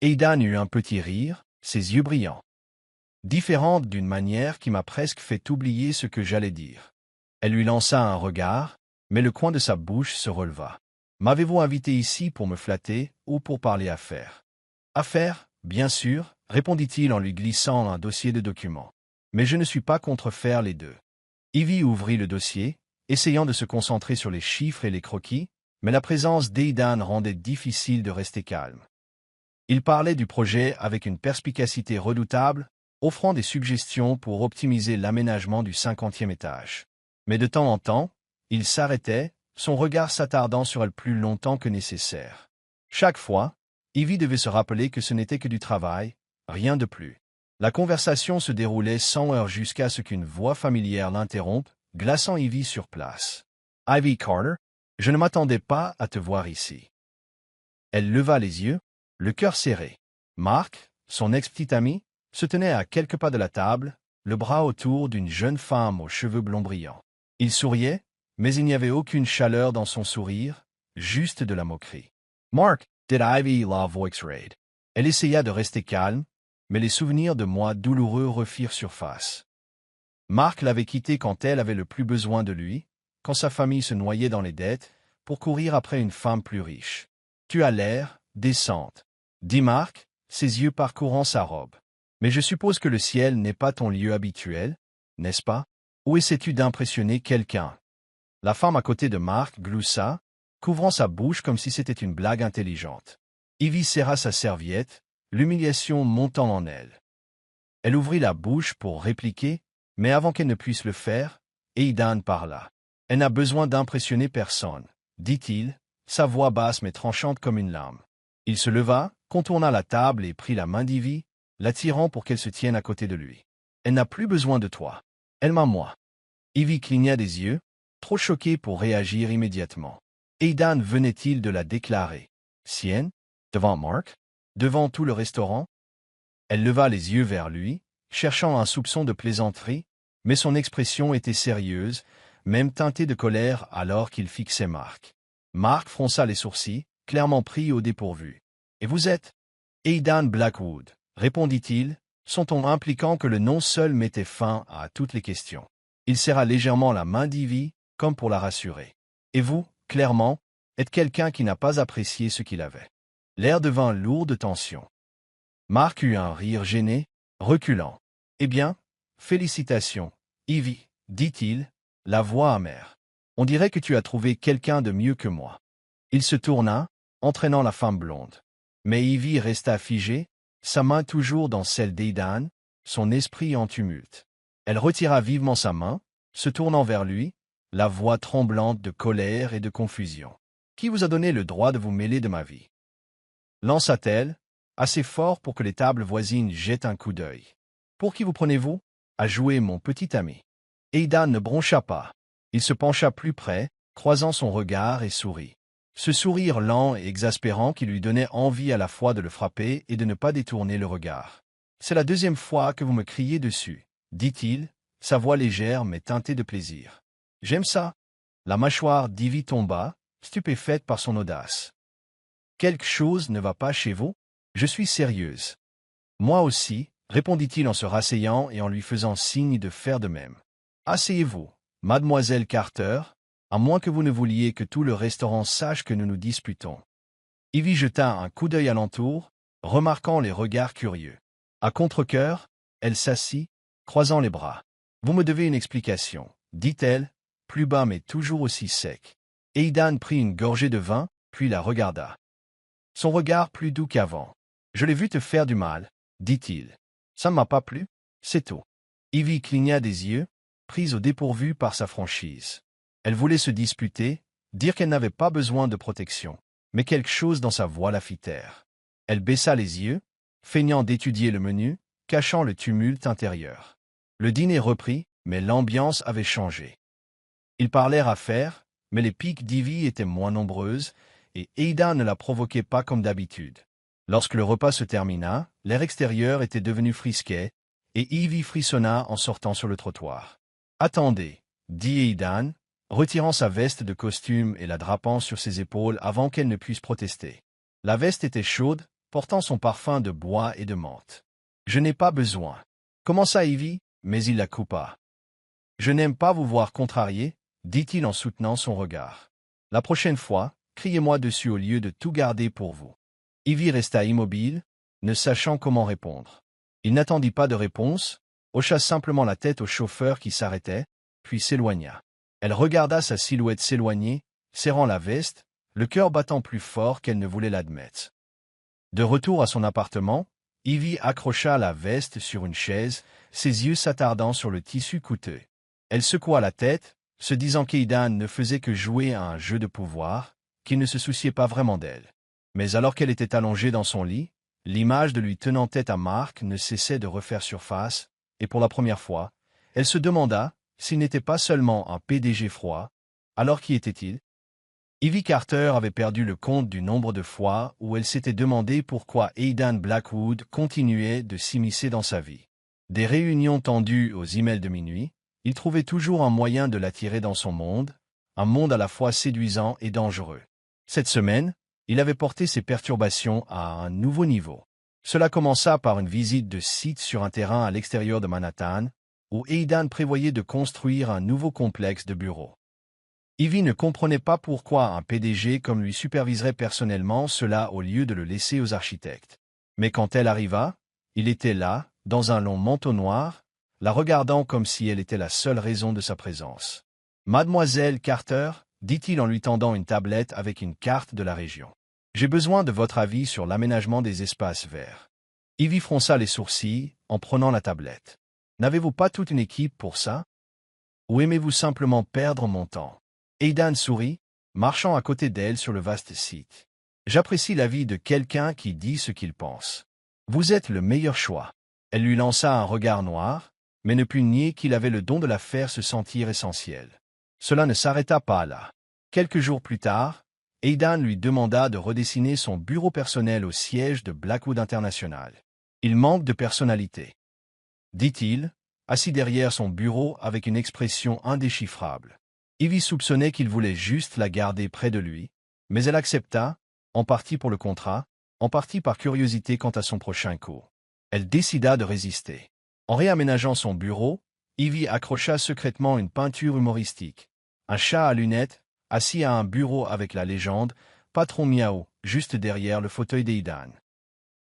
Aidan eut un petit rire, ses yeux brillants. « Différente d'une manière qui m'a presque fait oublier ce que j'allais dire. » Elle lui lança un regard, mais le coin de sa bouche se releva. « M'avez-vous invité ici pour me flatter ou pour parler affaires? »« Affaires, bien sûr, » répondit-il en lui glissant un dossier de documents. « Mais je ne suis pas contre faire les deux. » Ivy ouvrit le dossier, essayant de se concentrer sur les chiffres et les croquis, mais la présence d'Aidan rendait difficile de rester calme. Il parlait du projet avec une perspicacité redoutable, offrant des suggestions pour optimiser l'aménagement du 50e étage. Mais de temps en temps, il s'arrêtait, son regard s'attardant sur elle plus longtemps que nécessaire. Chaque fois, Ivy devait se rappeler que ce n'était que du travail, rien de plus. La conversation se déroulait sans heurts jusqu'à ce qu'une voix familière l'interrompe, glaçant Ivy sur place. « Ivy Carter, je ne m'attendais pas à te voir ici. » Elle leva les yeux, le cœur serré. Mark, son ex-petit ami, se tenait à quelques pas de la table, le bras autour d'une jeune femme aux cheveux blonds brillants. Il souriait, mais il n'y avait aucune chaleur dans son sourire, juste de la moquerie. « Mark, did Ivy love Voixraid? » Elle essaya de rester calme, mais les souvenirs de moi douloureux refirent surface. Mark l'avait quitté quand elle avait le plus besoin de lui, quand sa famille se noyait dans les dettes, pour courir après une femme plus riche. « Tu as l'air décente, » dit Mark, ses yeux parcourant sa robe. « Mais je suppose que le ciel n'est pas ton lieu habituel, n'est-ce pas? Où essaies-tu d'impressionner quelqu'un? » La femme à côté de Mark gloussa, couvrant sa bouche comme si c'était une blague intelligente. Ivy serra sa serviette, l'humiliation montant en elle. Elle ouvrit la bouche pour répliquer, mais avant qu'elle ne puisse le faire, Aidan parla. « Elle n'a besoin d'impressionner personne, » dit-il, sa voix basse mais tranchante comme une lame. Il se leva, contourna la table et prit la main d'Ivy, l'attirant pour qu'elle se tienne à côté de lui. « Elle n'a plus besoin de toi. Elle m'a moi. » Ivy cligna des yeux, trop choquée pour réagir immédiatement. Aidan venait-il de la déclarer sienne, devant Mark, devant tout le restaurant? Elle leva les yeux vers lui, cherchant un soupçon de plaisanterie, mais son expression était sérieuse, même teintée de colère alors qu'il fixait Mark. Mark fronça les sourcils, clairement pris au dépourvu. « Et vous êtes? »« Aidan Blackwood, » répondit-il, son ton impliquant que le nom seul mettait fin à toutes les questions. Il serra légèrement la main d'Ivy, comme pour la rassurer. « Et vous, clairement, êtes quelqu'un qui n'a pas apprécié ce qu'il avait. » L'air devint lourd de tension. Mark eut un rire gêné, reculant. « Eh bien, félicitations, Ivy, » dit-il, la voix amère. « On dirait que tu as trouvé quelqu'un de mieux que moi. » Il se tourna, entraînant la femme blonde. Mais Ivy resta figée, sa main toujours dans celle d'Aidan, son esprit en tumulte. Elle retira vivement sa main, se tournant vers lui, la voix tremblante de colère et de confusion. « Qui vous a donné le droit de vous mêler de ma vie? » lança-t-elle, assez fort pour que les tables voisines jettent un coup d'œil. « Pour qui vous prenez-vous? » a joué mon petit ami. Aidan ne broncha pas. Il se pencha plus près, croisant son regard et sourit. Ce sourire lent et exaspérant qui lui donnait envie à la fois de le frapper et de ne pas détourner le regard. « C'est la deuxième fois que vous me criez dessus, » dit-il, sa voix légère mais teintée de plaisir. « J'aime ça. » La mâchoire d'Ivy tomba, stupéfaite par son audace. « Quelque chose ne va pas chez vous? Je suis sérieuse. »« Moi aussi, » répondit-il en se rasseyant et en lui faisant signe de faire de même. « Asseyez-vous, mademoiselle Carter, à moins que vous ne vouliez que tout le restaurant sache que nous nous disputons. » Ivy jeta un coup d'œil alentour, remarquant les regards curieux. À contre-cœur, elle s'assit, croisant les bras. « Vous me devez une explication, dit-elle, plus bas mais toujours aussi sec. » Aidan prit une gorgée de vin, puis la regarda. Son regard plus doux qu'avant. « Je l'ai vu te faire du mal, » dit-il. « Ça ne m'a pas plu, c'est tout. » Ivy cligna des yeux, prise au dépourvu par sa franchise. Elle voulait se disputer, dire qu'elle n'avait pas besoin de protection, mais quelque chose dans sa voix la fit taire. Elle baissa les yeux, feignant d'étudier le menu, cachant le tumulte intérieur. Le dîner reprit, mais l'ambiance avait changé. Ils parlèrent affaires, mais les piques d'Ivy étaient moins nombreuses, et Aidan ne la provoquait pas comme d'habitude. Lorsque le repas se termina, l'air extérieur était devenu frisquet, et Ivy frissonna en sortant sur le trottoir. « Attendez, » dit Aidan, retirant sa veste de costume et la drapant sur ses épaules avant qu'elle ne puisse protester. La veste était chaude, portant son parfum de bois et de menthe. « Je n'ai pas besoin. » commença Ivy, mais il la coupa. « Je n'aime pas vous voir contrarié, » dit-il en soutenant son regard. « La prochaine fois, criez-moi dessus au lieu de tout garder pour vous. » Ivy resta immobile, ne sachant comment répondre. Il n'attendit pas de réponse, hocha simplement la tête au chauffeur qui s'arrêtait, puis s'éloigna. Elle regarda sa silhouette s'éloigner, serrant la veste, le cœur battant plus fort qu'elle ne voulait l'admettre. De retour à son appartement, Ivy accrocha la veste sur une chaise, ses yeux s'attardant sur le tissu coûteux. Elle secoua la tête, se disant qu'Aidan ne faisait que jouer à un jeu de pouvoir, qu'il ne se souciait pas vraiment d'elle. Mais alors qu'elle était allongée dans son lit, l'image de lui tenant tête à Mark ne cessait de refaire surface, et pour la première fois, elle se demanda s'il n'était pas seulement un PDG froid, alors qui était-il? Ivy Carter avait perdu le compte du nombre de fois où elle s'était demandé pourquoi Aidan Blackwood continuait de s'immiscer dans sa vie. Des réunions tendues aux emails de minuit, il trouvait toujours un moyen de l'attirer dans son monde, un monde à la fois séduisant et dangereux. Cette semaine, il avait porté ses perturbations à un nouveau niveau. Cela commença par une visite de site sur un terrain à l'extérieur de Manhattan, où Aidan prévoyait de construire un nouveau complexe de bureaux. Ivy ne comprenait pas pourquoi un PDG comme lui superviserait personnellement cela au lieu de le laisser aux architectes. Mais quand elle arriva, il était là, dans un long manteau noir, la regardant comme si elle était la seule raison de sa présence. « Mademoiselle Carter » dit-il en lui tendant une tablette avec une carte de la région. « J'ai besoin de votre avis sur l'aménagement des espaces verts. » Ivy fronça les sourcils en prenant la tablette. « N'avez-vous pas toute une équipe pour ça? Ou aimez-vous simplement perdre mon temps ?» Aidan sourit, marchant à côté d'elle sur le vaste site. « J'apprécie l'avis de quelqu'un qui dit ce qu'il pense. Vous êtes le meilleur choix. » Elle lui lança un regard noir, mais ne put nier qu'il avait le don de la faire se sentir essentielle. Cela ne s'arrêta pas là. Quelques jours plus tard, Aidan lui demanda de redessiner son bureau personnel au siège de Blackwood International. « Il manque de personnalité, » dit-il, assis derrière son bureau avec une expression indéchiffrable. Ivy soupçonnait qu'il voulait juste la garder près de lui, mais elle accepta, en partie pour le contrat, en partie par curiosité quant à son prochain coup. Elle décida de résister. En réaménageant son bureau, Ivy accrocha secrètement une peinture humoristique. Un chat à lunettes, assis à un bureau avec la légende « Patron Miaou » juste derrière le fauteuil d'Aidan.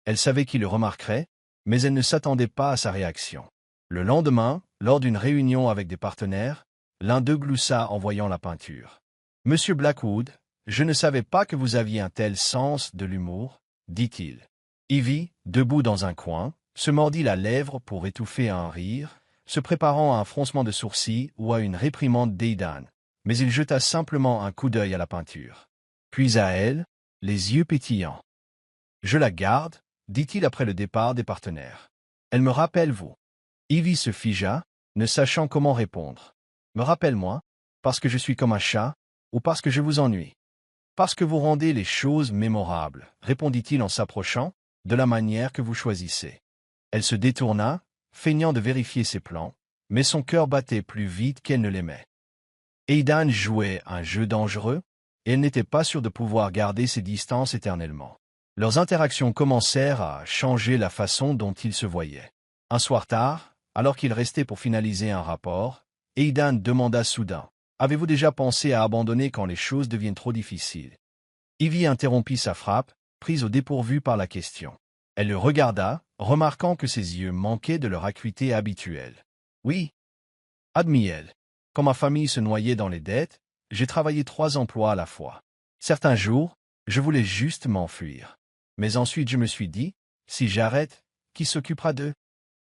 Elle savait qu'il le remarquerait, mais elle ne s'attendait pas à sa réaction. Le lendemain, lors d'une réunion avec des partenaires, l'un d'eux gloussa en voyant la peinture. « Monsieur Blackwood, je ne savais pas que vous aviez un tel sens de l'humour, » dit-il. Ivy, debout dans un coin, se mordit la lèvre pour étouffer un rire, se préparant à un froncement de sourcils ou à une réprimande d'Aidan, mais il jeta simplement un coup d'œil à la peinture. Puis à elle, les yeux pétillants. « Je la garde, » dit-il après le départ des partenaires. « Elle me rappelle vous. » Ivy se figea, ne sachant comment répondre. « Me rappelle-moi, parce que je suis comme un chat, ou parce que je vous ennuie? »« Parce que vous rendez les choses mémorables, » répondit-il en s'approchant, de la manière que vous choisissez. Elle se détourna, feignant de vérifier ses plans, mais son cœur battait plus vite qu'elle ne l'aimait. Aidan jouait un jeu dangereux, et elle n'était pas sûre de pouvoir garder ses distances éternellement. Leurs interactions commencèrent à changer la façon dont ils se voyaient. Un soir tard, alors qu'il restait pour finaliser un rapport, Aidan demanda soudain « Avez-vous déjà pensé à abandonner quand les choses deviennent trop difficiles ?» Ivy interrompit sa frappe, prise au dépourvu par la question. Elle le regarda, remarquant que ses yeux manquaient de leur acuité habituelle. « Oui, admit-elle. Quand ma famille se noyait dans les dettes, j'ai travaillé 3 emplois à la fois. Certains jours, je voulais juste m'enfuir. Mais ensuite je me suis dit, si j'arrête, qui s'occupera d'eux? »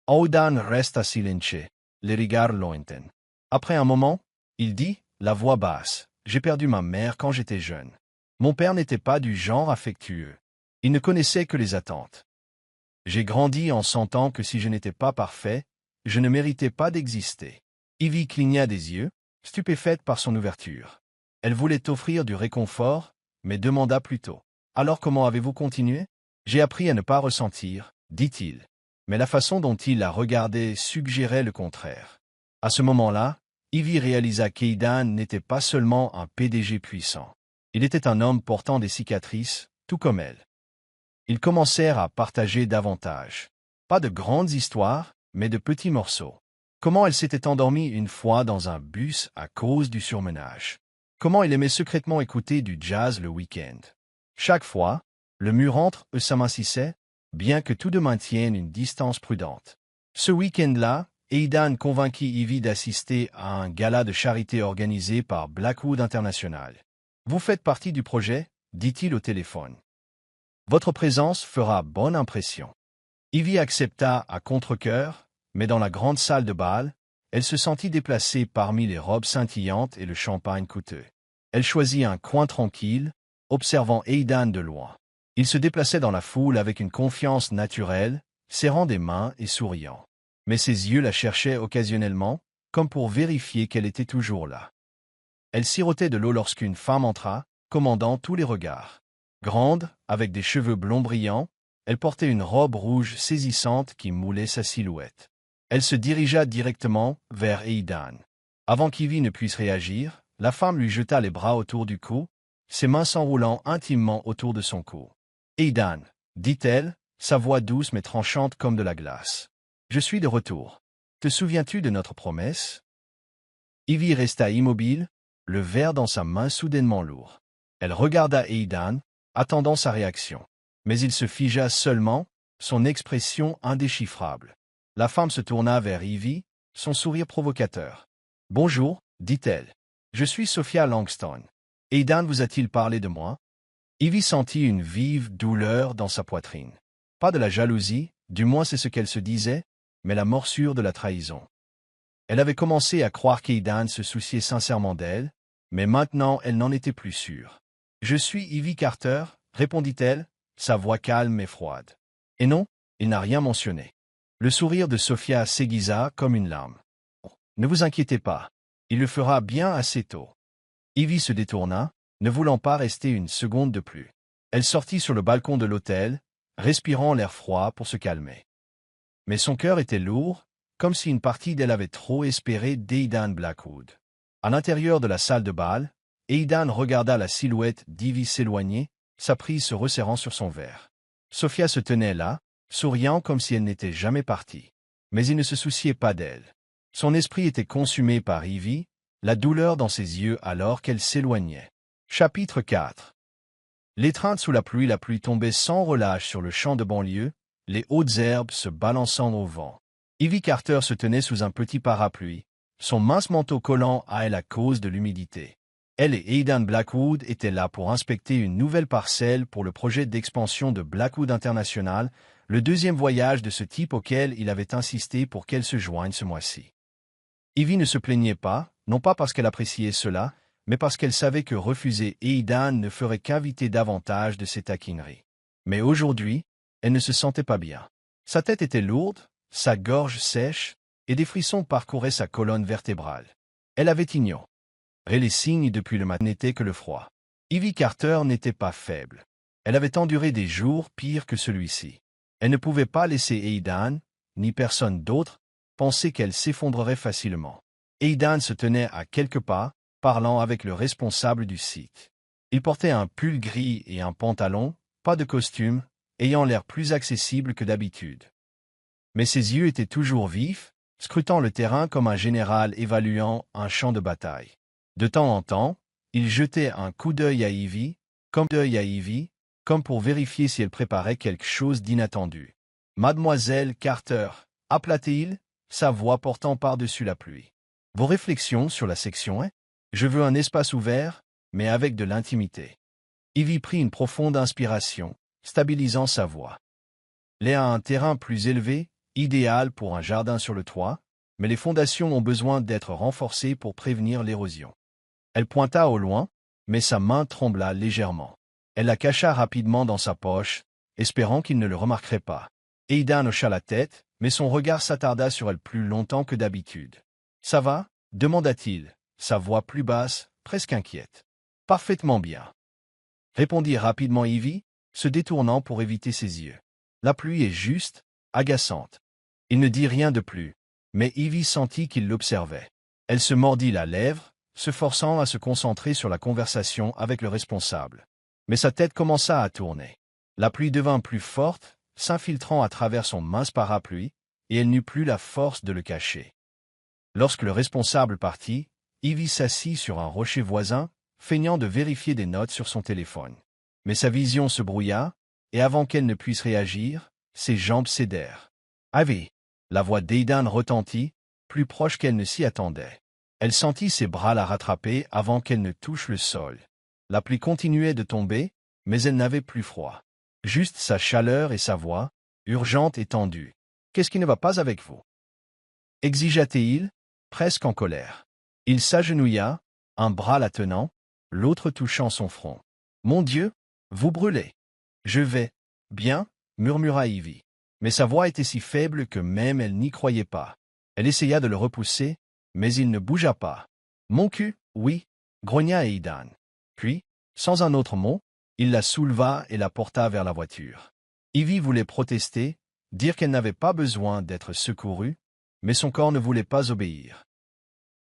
Aidan resta silencieux, les regards lointains. Après un moment, il dit, la voix basse, « J'ai perdu ma mère quand j'étais jeune. Mon père n'était pas du genre affectueux. Il ne connaissait que les attentes. J'ai grandi en sentant que si je n'étais pas parfait, je ne méritais pas d'exister. » Ivy cligna des yeux, stupéfaite par son ouverture. Elle voulait offrir du réconfort, mais demanda plutôt. « Alors comment avez-vous continué? »« J'ai appris à ne pas ressentir, » dit-il. Mais la façon dont il la regardait suggérait le contraire. À ce moment-là, Ivy réalisa qu'Aidan n'était pas seulement un PDG puissant. Il était un homme portant des cicatrices, tout comme elle. Ils commencèrent à partager davantage. Pas de grandes histoires, mais de petits morceaux. Comment elle s'était endormie une fois dans un bus à cause du surmenage. Comment elle aimait secrètement écouter du jazz le week-end. Chaque fois, le mur entre eux s'amincissait, bien que tous deux maintiennent une distance prudente. Ce week-end-là, Aidan convainquit Ivy d'assister à un gala de charité organisé par Blackwood International. « Vous faites partie du projet ?» dit-il au téléphone. « Votre présence fera bonne impression. » Ivy accepta à contre-cœur, mais dans la grande salle de bal, elle se sentit déplacée parmi les robes scintillantes et le champagne coûteux. Elle choisit un coin tranquille, observant Aidan de loin. Il se déplaçait dans la foule avec une confiance naturelle, serrant des mains et souriant. Mais ses yeux la cherchaient occasionnellement, comme pour vérifier qu'elle était toujours là. Elle sirotait de l'eau lorsqu'une femme entra, commandant tous les regards. Grande, avec des cheveux blonds brillants, elle portait une robe rouge saisissante qui moulait sa silhouette. Elle se dirigea directement vers Aidan. Avant qu'Ivy ne puisse réagir, la femme lui jeta les bras autour du cou, ses mains s'enroulant intimement autour de son cou. « Aidan, » dit-elle, sa voix douce mais tranchante comme de la glace. « Je suis de retour. Te souviens-tu de notre promesse? » Ivy resta immobile, le verre dans sa main soudainement lourd. Elle regarda Aidan, attendant sa réaction. Mais il se figea seulement, son expression indéchiffrable. La femme se tourna vers Ivy, son sourire provocateur. « Bonjour, » dit-elle. « Je suis Sophia Langston. Aidan vous a-t-il parlé de moi? » Ivy sentit une vive douleur dans sa poitrine. Pas de la jalousie, du moins c'est ce qu'elle se disait, mais la morsure de la trahison. Elle avait commencé à croire qu'Aidan se souciait sincèrement d'elle, mais maintenant elle n'en était plus sûre. « Je suis Ivy Carter, » répondit-elle, sa voix calme et froide. Et non, il n'a rien mentionné. Le sourire de Sophia s'aiguisa comme une larme. « Ne vous inquiétez pas, il le fera bien assez tôt. » Ivy se détourna, ne voulant pas rester une seconde de plus. Elle sortit sur le balcon de l'hôtel, respirant l'air froid pour se calmer. Mais son cœur était lourd, comme si une partie d'elle avait trop espéré d'Aidan Blackwood. À l'intérieur de la salle de bal, Aidan regarda la silhouette d'Ivy s'éloigner, sa prise se resserrant sur son verre. Sophia se tenait là, souriant comme si elle n'était jamais partie. Mais il ne se souciait pas d'elle. Son esprit était consumé par Ivy, la douleur dans ses yeux alors qu'elle s'éloignait. Chapitre 4. L'étreinte sous la pluie tombait sans relâche sur le champ de banlieue, les hautes herbes se balançant au vent. Ivy Carter se tenait sous un petit parapluie, son mince manteau collant à elle à cause de l'humidité. Elle et Aidan Blackwood étaient là pour inspecter une nouvelle parcelle pour le projet d'expansion de Blackwood International, le deuxième voyage de ce type auquel il avait insisté pour qu'elle se joigne ce mois-ci. Ivy ne se plaignait pas, non pas parce qu'elle appréciait cela, mais parce qu'elle savait que refuser Aidan ne ferait qu'inviter davantage de ses taquineries. Mais aujourd'hui, elle ne se sentait pas bien. Sa tête était lourde, sa gorge sèche, et des frissons parcouraient sa colonne vertébrale. Elle avait ignoré les signes depuis le matin n'était que le froid. Ivy Carter n'était pas faible. Elle avait enduré des jours pires que celui-ci. Elle ne pouvait pas laisser Aidan, ni personne d'autre, penser qu'elle s'effondrerait facilement. Aidan se tenait à quelques pas, parlant avec le responsable du site. Il portait un pull gris et un pantalon, pas de costume, ayant l'air plus accessible que d'habitude. Mais ses yeux étaient toujours vifs, scrutant le terrain comme un général évaluant un champ de bataille. De temps en temps, il jetait un coup d'œil à Ivy, comme pour vérifier si elle préparait quelque chose d'inattendu. « Mademoiselle Carter » appela-t-il, sa voix portant par-dessus la pluie. « Vos réflexions sur la section 1 ? Je veux un espace ouvert, mais avec de l'intimité. » Ivy prit une profonde inspiration, stabilisant sa voix. « Léa a un terrain plus élevé, idéal pour un jardin sur le toit, mais les fondations ont besoin d'être renforcées pour prévenir l'érosion. » Elle pointa au loin, mais sa main trembla légèrement. Elle la cacha rapidement dans sa poche, espérant qu'il ne le remarquerait pas. Aidan hocha la tête, mais son regard s'attarda sur elle plus longtemps que d'habitude. « Ça va » demanda-t-il, sa voix plus basse, presque inquiète. « Parfaitement bien. » Répondit rapidement Ivy, se détournant pour éviter ses yeux. La pluie est juste, agaçante. Il ne dit rien de plus, mais Ivy sentit qu'il l'observait. Elle se mordit la lèvre, se forçant à se concentrer sur la conversation avec le responsable. Mais sa tête commença à tourner. La pluie devint plus forte, s'infiltrant à travers son mince parapluie, et elle n'eut plus la force de le cacher. Lorsque le responsable partit, Ivy s'assit sur un rocher voisin, feignant de vérifier des notes sur son téléphone. Mais sa vision se brouilla, et avant qu'elle ne puisse réagir, ses jambes cédèrent. « Ivy !» La voix d'Aidan retentit, plus proche qu'elle ne s'y attendait. Elle sentit ses bras la rattraper avant qu'elle ne touche le sol. La pluie continuait de tomber, mais elle n'avait plus froid. Juste sa chaleur et sa voix, urgente et tendue. « Qu'est-ce qui ne va pas avec vous ?» exigea-t-il, presque en colère. Il s'agenouilla, un bras la tenant, l'autre touchant son front. « Mon Dieu, vous brûlez. »« Je vais bien, » murmura Ivy. Mais sa voix était si faible que même elle n'y croyait pas. Elle essaya de le repousser, mais il ne bougea pas. « Mon cul, oui, » grogna Aidan. Puis, sans un autre mot, il la souleva et la porta vers la voiture. Ivy voulait protester, dire qu'elle n'avait pas besoin d'être secourue, mais son corps ne voulait pas obéir.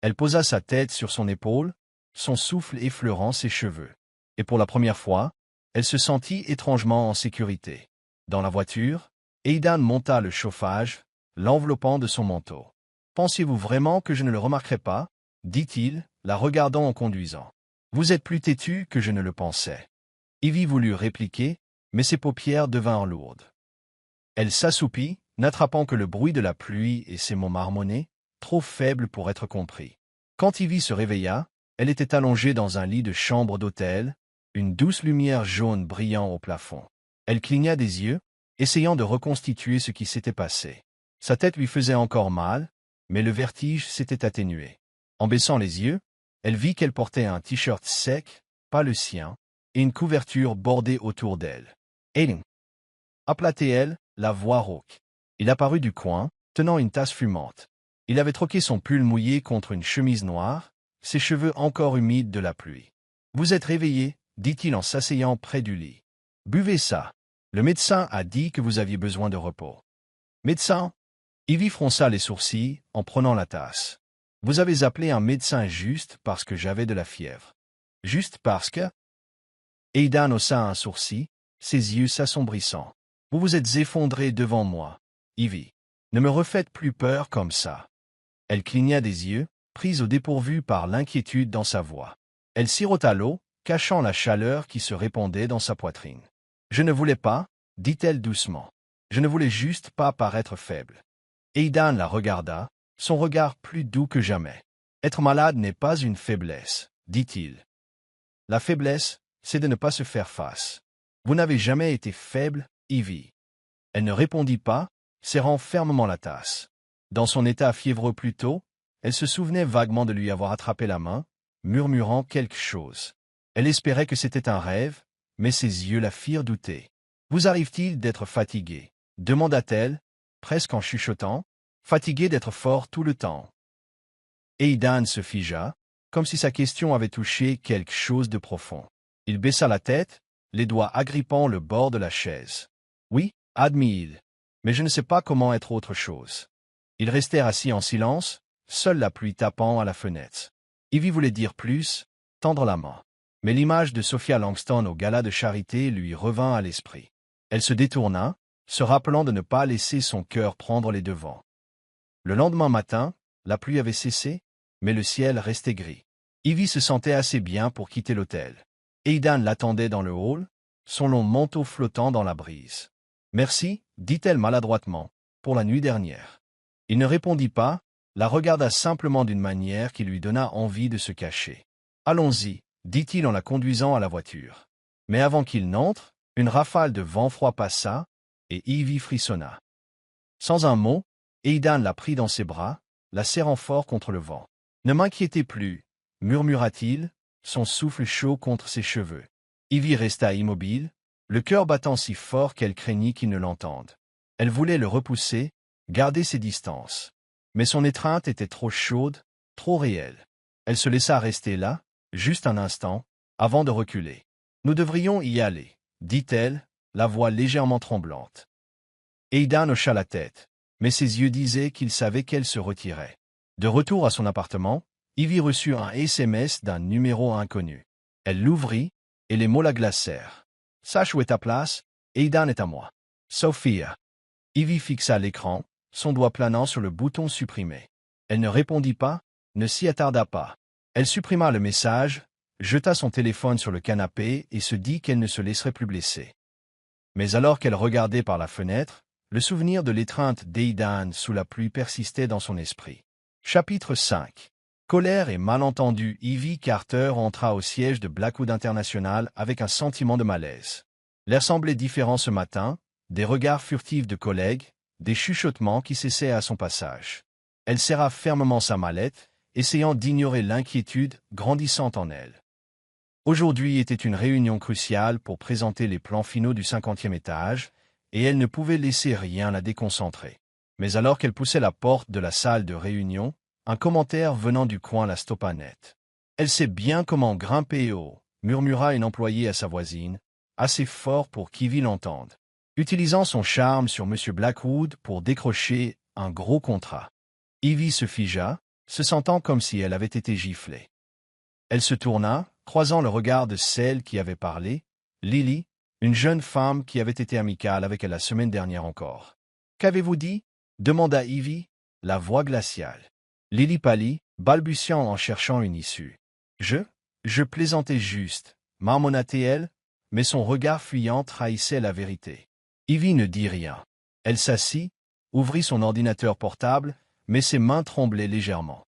Elle posa sa tête sur son épaule, son souffle effleurant ses cheveux. Et pour la première fois, elle se sentit étrangement en sécurité. Dans la voiture, Aidan monta le chauffage, l'enveloppant de son manteau. « Pensez-vous vraiment que je ne le remarquerai pas ?» dit-il, la regardant en conduisant. « Vous êtes plus têtu que je ne le pensais. » Ivy voulut répliquer, mais ses paupières devinrent lourdes. Elle s'assoupit, n'attrapant que le bruit de la pluie et ses mots marmonnés, trop faibles pour être compris. Quand Ivy se réveilla, elle était allongée dans un lit de chambre d'hôtel, une douce lumière jaune brillant au plafond. Elle cligna des yeux, essayant de reconstituer ce qui s'était passé. Sa tête lui faisait encore mal, mais le vertige s'était atténué. En baissant les yeux, elle vit qu'elle portait un t-shirt sec, pas le sien, et une couverture bordée autour d'elle. « Aidan !» appela-t-elle, la voix rauque. Il apparut du coin, tenant une tasse fumante. Il avait troqué son pull mouillé contre une chemise noire, ses cheveux encore humides de la pluie. « Vous êtes réveillé ?» dit-il en s'asseyant près du lit. « Buvez ça. Le médecin a dit que vous aviez besoin de repos. »« Médecin ?» Ivy fronça les sourcils en prenant la tasse. « Vous avez appelé un médecin juste parce que j'avais de la fièvre. »« Juste parce que ?» Aidan haussa un sourcil, ses yeux s'assombrissant. « Vous vous êtes effondré devant moi, Ivy. Ne me refaites plus peur comme ça. » Elle cligna des yeux, prise au dépourvu par l'inquiétude dans sa voix. Elle sirota l'eau, cachant la chaleur qui se répandait dans sa poitrine. « Je ne voulais pas, » dit-elle doucement. « Je ne voulais juste pas paraître faible. » Aidan la regarda, son regard plus doux que jamais. « Être malade n'est pas une faiblesse, » dit-il. « La faiblesse, c'est de ne pas se faire face. Vous n'avez jamais été faible, Ivy. » Elle ne répondit pas, serrant fermement la tasse. Dans son état fiévreux plus tôt, elle se souvenait vaguement de lui avoir attrapé la main, murmurant quelque chose. Elle espérait que c'était un rêve, mais ses yeux la firent douter. « Vous arrive-t-il d'être fatigué ?» demanda-t-elle, presque en chuchotant, « fatigué d'être fort tout le temps ?» Aidan se figea, comme si sa question avait touché quelque chose de profond. Il baissa la tête, les doigts agrippant le bord de la chaise. « Oui, » admit-il, « mais je ne sais pas comment être autre chose. » Ils restèrent assis en silence, seule la pluie tapant à la fenêtre. Ivy voulait dire plus, tendre la main. Mais l'image de Sophia Langston au gala de charité lui revint à l'esprit. Elle se détourna, se rappelant de ne pas laisser son cœur prendre les devants. Le lendemain matin, la pluie avait cessé, mais le ciel restait gris. Ivy se sentait assez bien pour quitter l'hôtel. Aidan l'attendait dans le hall, son long manteau flottant dans la brise. « Merci, dit-elle maladroitement, pour la nuit dernière. » Il ne répondit pas, la regarda simplement d'une manière qui lui donna envie de se cacher. « Allons-y, dit-il en la conduisant à la voiture. » Mais avant qu'il n'entre, une rafale de vent froid passa, et Ivy frissonna. Sans un mot, Aidan la prit dans ses bras, la serrant fort contre le vent. « Ne m'inquiétez plus, murmura-t-il, son souffle chaud contre ses cheveux. Ivy resta immobile, le cœur battant si fort qu'elle craignit qu'il ne l'entende. Elle voulait le repousser, garder ses distances. Mais son étreinte était trop chaude, trop réelle. Elle se laissa rester là, juste un instant, avant de reculer. « Nous devrions y aller, » dit-elle, la voix légèrement tremblante. Aidan hocha la tête, mais ses yeux disaient qu'il savait qu'elle se retirait. De retour à son appartement, Ivy reçut un SMS d'un numéro inconnu. Elle l'ouvrit, et les mots la glacèrent. « Sache où est ta place, Aidan est à moi. Sophia. » Ivy fixa l'écran, son doigt planant sur le bouton supprimé. Elle ne répondit pas, ne s'y attarda pas. Elle supprima le message, jeta son téléphone sur le canapé et se dit qu'elle ne se laisserait plus blesser. Mais alors qu'elle regardait par la fenêtre, le souvenir de l'étreinte d'Aidan sous la pluie persistait dans son esprit. Chapitre 5. Colère et malentendu. Ivy Carter entra au siège de Blackwood International avec un sentiment de malaise. L'air semblait différent ce matin, des regards furtifs de collègues, des chuchotements qui cessaient à son passage. Elle serra fermement sa mallette, essayant d'ignorer l'inquiétude grandissante en elle. Aujourd'hui était une réunion cruciale pour présenter les plans finaux du 50e étage, et elle ne pouvait laisser rien la déconcentrer. Mais alors qu'elle poussait la porte de la salle de réunion, un commentaire venant du coin la stoppa net. « Elle sait bien comment grimper haut », murmura une employée à sa voisine, assez fort pour qu'Ivy l'entende, utilisant son charme sur M. Blackwood pour décrocher un gros contrat. Ivy se figea, se sentant comme si elle avait été giflée. Elle se tourna, croisant le regard de celle qui avait parlé, Lily, une jeune femme qui avait été amicale avec elle la semaine dernière encore. « Qu'avez-vous dit » demanda Ivy, la voix glaciale. Lily pâlit, balbutiant en cherchant une issue. « Je plaisantais juste » marmonna-t-elle, mais son regard fuyant trahissait la vérité. Ivy ne dit rien. Elle s'assit, ouvrit son ordinateur portable, mais ses mains tremblaient légèrement.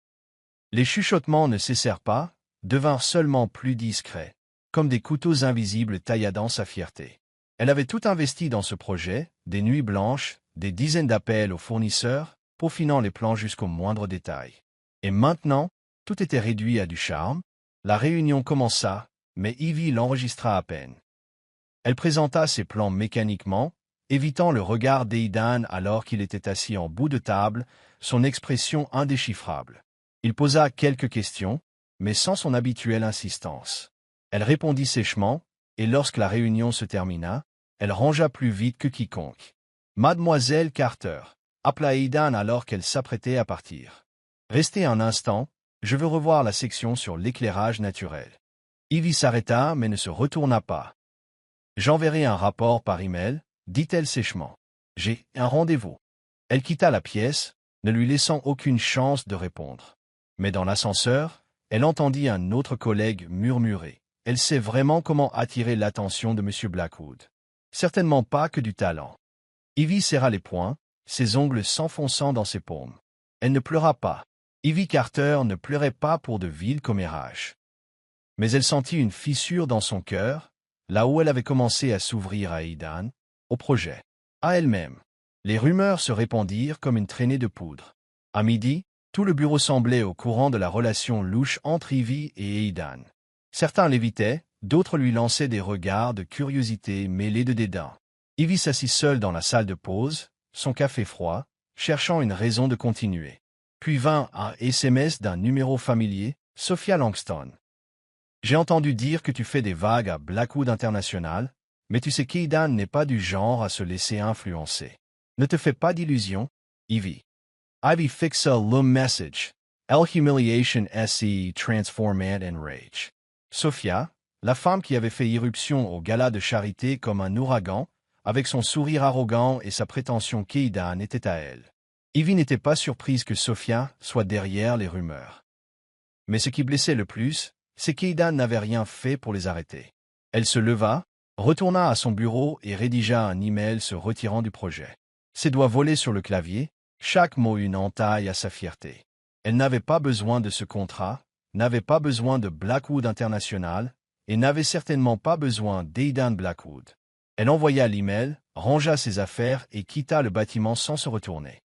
Les chuchotements ne cessèrent pas, devinrent seulement plus discrets, comme des couteaux invisibles tailladant sa fierté. Elle avait tout investi dans ce projet, des nuits blanches, des dizaines d'appels aux fournisseurs, peaufinant les plans jusqu'au moindre détail. Et maintenant, tout était réduit à du charme. La réunion commença, mais Ivy l'enregistra à peine. Elle présenta ses plans mécaniquement, évitant le regard d'Aidan alors qu'il était assis en bout de table, son expression indéchiffrable. Il posa quelques questions, mais sans son habituelle insistance. Elle répondit sèchement, et lorsque la réunion se termina, elle rangea plus vite que quiconque. « Mademoiselle Carter » appela Aidan alors qu'elle s'apprêtait à partir. « Restez un instant, je veux revoir la section sur l'éclairage naturel. » Ivy s'arrêta mais ne se retourna pas. « J'enverrai un rapport par email, » dit-elle sèchement. « J'ai un rendez-vous. » Elle quitta la pièce, ne lui laissant aucune chance de répondre. Mais dans l'ascenseur, elle entendit un autre collègue murmurer. « Elle sait vraiment comment attirer l'attention de M. Blackwood. Certainement pas que du talent. » Ivy serra les poings, ses ongles s'enfonçant dans ses paumes. Elle ne pleura pas. Ivy Carter ne pleurait pas pour de vils commérages. Mais elle sentit une fissure dans son cœur, là où elle avait commencé à s'ouvrir à Aidan, au projet, à elle-même. Les rumeurs se répandirent comme une traînée de poudre. À midi, tout le bureau semblait au courant de la relation louche entre Ivy et Aidan. Certains l'évitaient, d'autres lui lançaient des regards de curiosité mêlés de dédain. Ivy s'assit seule dans la salle de pause, son café froid, cherchant une raison de continuer. Puis vint un SMS d'un numéro familier, Sophia Langston. « J'ai entendu dire que tu fais des vagues à Blackwood International, mais tu sais qu'Aidan n'est pas du genre à se laisser influencer. Ne te fais pas d'illusions, Ivy. » Ivy fixa le message. Elle humiliation se transformant en rage. Sophia, la femme qui avait fait irruption au gala de charité comme un ouragan, avec son sourire arrogant et sa prétention qu'Aidan était à elle. Ivy n'était pas surprise que Sophia soit derrière les rumeurs. Mais ce qui blessait le plus, c'est qu'Aidan n'avait rien fait pour les arrêter. Elle se leva, retourna à son bureau et rédigea un email se retirant du projet. Ses doigts volaient sur le clavier, chaque mot une entaille à sa fierté. Elle n'avait pas besoin de ce contrat, n'avait pas besoin de Blackwood International, et n'avait certainement pas besoin d'Aidan Blackwood. Elle envoya l'email, rangea ses affaires et quitta le bâtiment sans se retourner.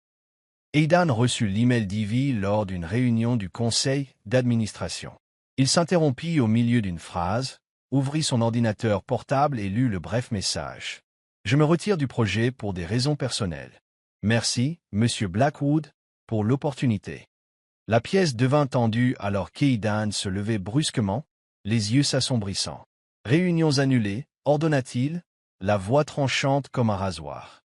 Aidan reçut l'email d'Ivy lors d'une réunion du conseil d'administration. Il s'interrompit au milieu d'une phrase, ouvrit son ordinateur portable et lut le bref message. « Je me retire du projet pour des raisons personnelles. Merci, Monsieur Blackwood, pour l'opportunité. » La pièce devint tendue alors qu'Aidan se levait brusquement, les yeux s'assombrissant. « Réunions annulées, ordonna-t-il, la voix tranchante comme un rasoir. »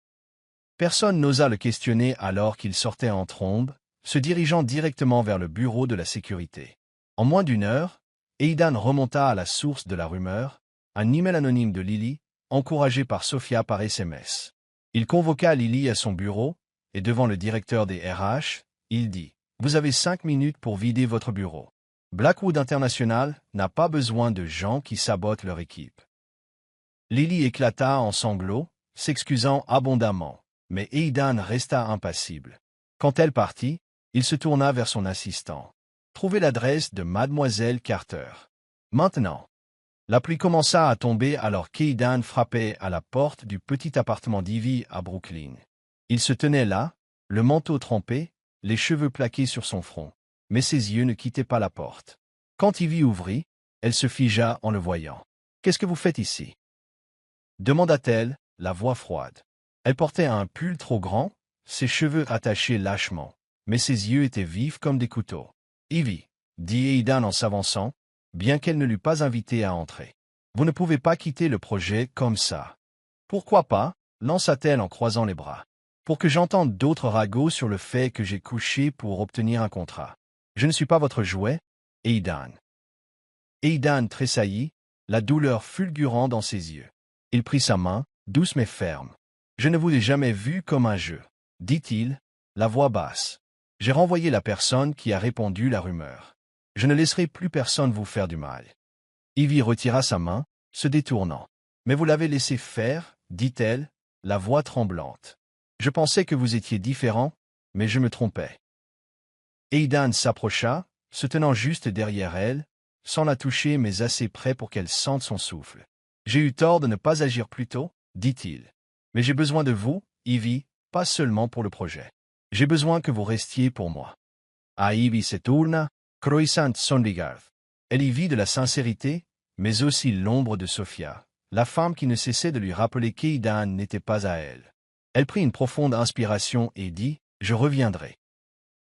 Personne n'osa le questionner alors qu'il sortait en trombe, se dirigeant directement vers le bureau de la sécurité. En moins d'une heure, Aidan remonta à la source de la rumeur, un email anonyme de Lily, encouragé par Sophia par SMS. Il convoqua Lily à son bureau, et devant le directeur des RH, il dit « Vous avez 5 minutes pour vider votre bureau. Blackwood International n'a pas besoin de gens qui sabotent leur équipe. » Lily éclata en sanglots, s'excusant abondamment, mais Aidan resta impassible. Quand elle partit, il se tourna vers son assistant. « Trouvez l'adresse de Mademoiselle Carter. » Maintenant. La pluie commença à tomber alors qu'Aidan frappait à la porte du petit appartement d'Ivy à Brooklyn. Il se tenait là, le manteau trempé, les cheveux plaqués sur son front, mais ses yeux ne quittaient pas la porte. Quand Ivy ouvrit, elle se figea en le voyant. « Qu'est-ce que vous faites ici ?» demanda-t-elle, la voix froide. Elle portait un pull trop grand, ses cheveux attachés lâchement, mais ses yeux étaient vifs comme des couteaux. « Ivy, » dit Aidan en s'avançant, bien qu'elle ne l'eût pas invité à entrer. « Vous ne pouvez pas quitter le projet comme ça. »« Pourquoi pas ?» lança-t-elle en croisant les bras. « Pour que j'entende d'autres ragots sur le fait que j'ai couché pour obtenir un contrat. Je ne suis pas votre jouet, Aidan. » Aidan tressaillit, la douleur fulgurant dans ses yeux. Il prit sa main, douce mais ferme. « Je ne vous ai jamais vu comme un jeu, » dit-il, la voix basse. « J'ai renvoyé la personne qui a répandu la rumeur. Je ne laisserai plus personne vous faire du mal. » Ivy retira sa main, se détournant. « Mais vous l'avez laissé faire, » dit-elle, la voix tremblante. « Je pensais que vous étiez différent, mais je me trompais. » Aidan s'approcha, se tenant juste derrière elle, sans la toucher mais assez près pour qu'elle sente son souffle. « J'ai eu tort de ne pas agir plus tôt, » dit-il. « Mais j'ai besoin de vous, Ivy, pas seulement pour le projet. J'ai besoin que vous restiez pour moi. » À Ivy se tourna, croissant son regard. Elle y vit de la sincérité, mais aussi l'ombre de Sophia, la femme qui ne cessait de lui rappeler qu'Aidan n'était pas à elle. Elle prit une profonde inspiration et dit « Je reviendrai.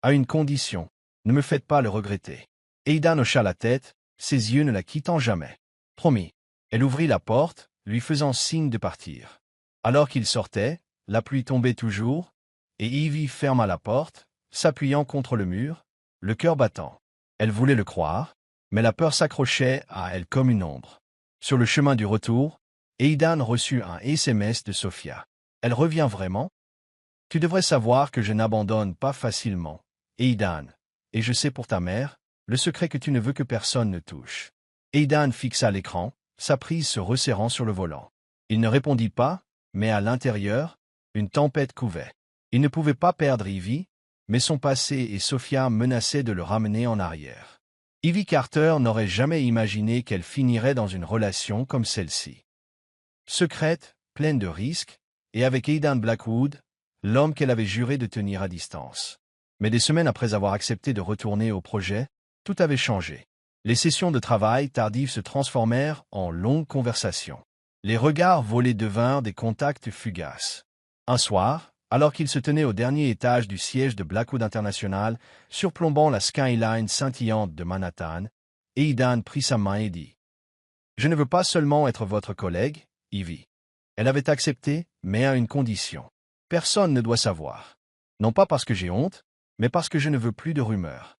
À une condition, ne me faites pas le regretter. » Aidan hocha la tête, ses yeux ne la quittant jamais. « Promis. » Elle ouvrit la porte, lui faisant signe de partir. Alors qu'il sortait, la pluie tombait toujours, et Ivy ferma la porte, s'appuyant contre le mur, le cœur battant. Elle voulait le croire, mais la peur s'accrochait à elle comme une ombre. Sur le chemin du retour, Aidan reçut un SMS de Sophia. « Elle revient vraiment ? Tu devrais savoir que je n'abandonne pas facilement, Aidan, et je sais pour ta mère, le secret que tu ne veux que personne ne touche. » Aidan fixa l'écran, sa prise se resserrant sur le volant. Il ne répondit pas, mais à l'intérieur, une tempête couvait. Il ne pouvait pas perdre Ivy, mais son passé et Sophia menaçaient de le ramener en arrière. Ivy Carter n'aurait jamais imaginé qu'elle finirait dans une relation comme celle-ci. Secrète, pleine de risques, et avec Aidan Blackwood, l'homme qu'elle avait juré de tenir à distance. Mais des semaines après avoir accepté de retourner au projet, tout avait changé. Les sessions de travail tardives se transformèrent en longues conversations. Les regards volés devinrent des contacts fugaces. Un soir, alors qu'il se tenait au dernier étage du siège de Blackwood International, surplombant la skyline scintillante de Manhattan, Aidan prit sa main et dit « Je ne veux pas seulement être votre collègue, Ivy. » Elle avait accepté, mais à une condition. Personne ne doit savoir. Non pas parce que j'ai honte, mais parce que je ne veux plus de rumeurs.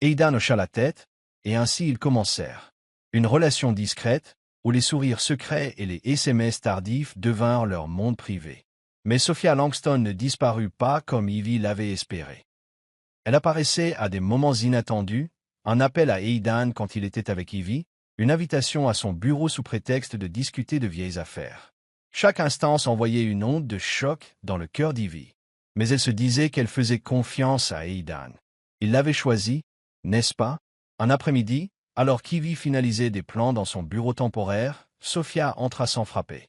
Aidan hocha la tête, et ainsi ils commencèrent. Une relation discrète, où les sourires secrets et les SMS tardifs devinrent leur monde privé. Mais Sophia Langston ne disparut pas comme Ivy l'avait espéré. Elle apparaissait à des moments inattendus, un appel à Aidan quand il était avec Ivy, une invitation à son bureau sous prétexte de discuter de vieilles affaires. Chaque instance envoyait une onde de choc dans le cœur d'Ivy. Mais elle se disait qu'elle faisait confiance à Aidan. Il l'avait choisi, n'est-ce pas? Un après-midi, alors qu'Ivy finalisait des plans dans son bureau temporaire, Sophia entra sans frapper.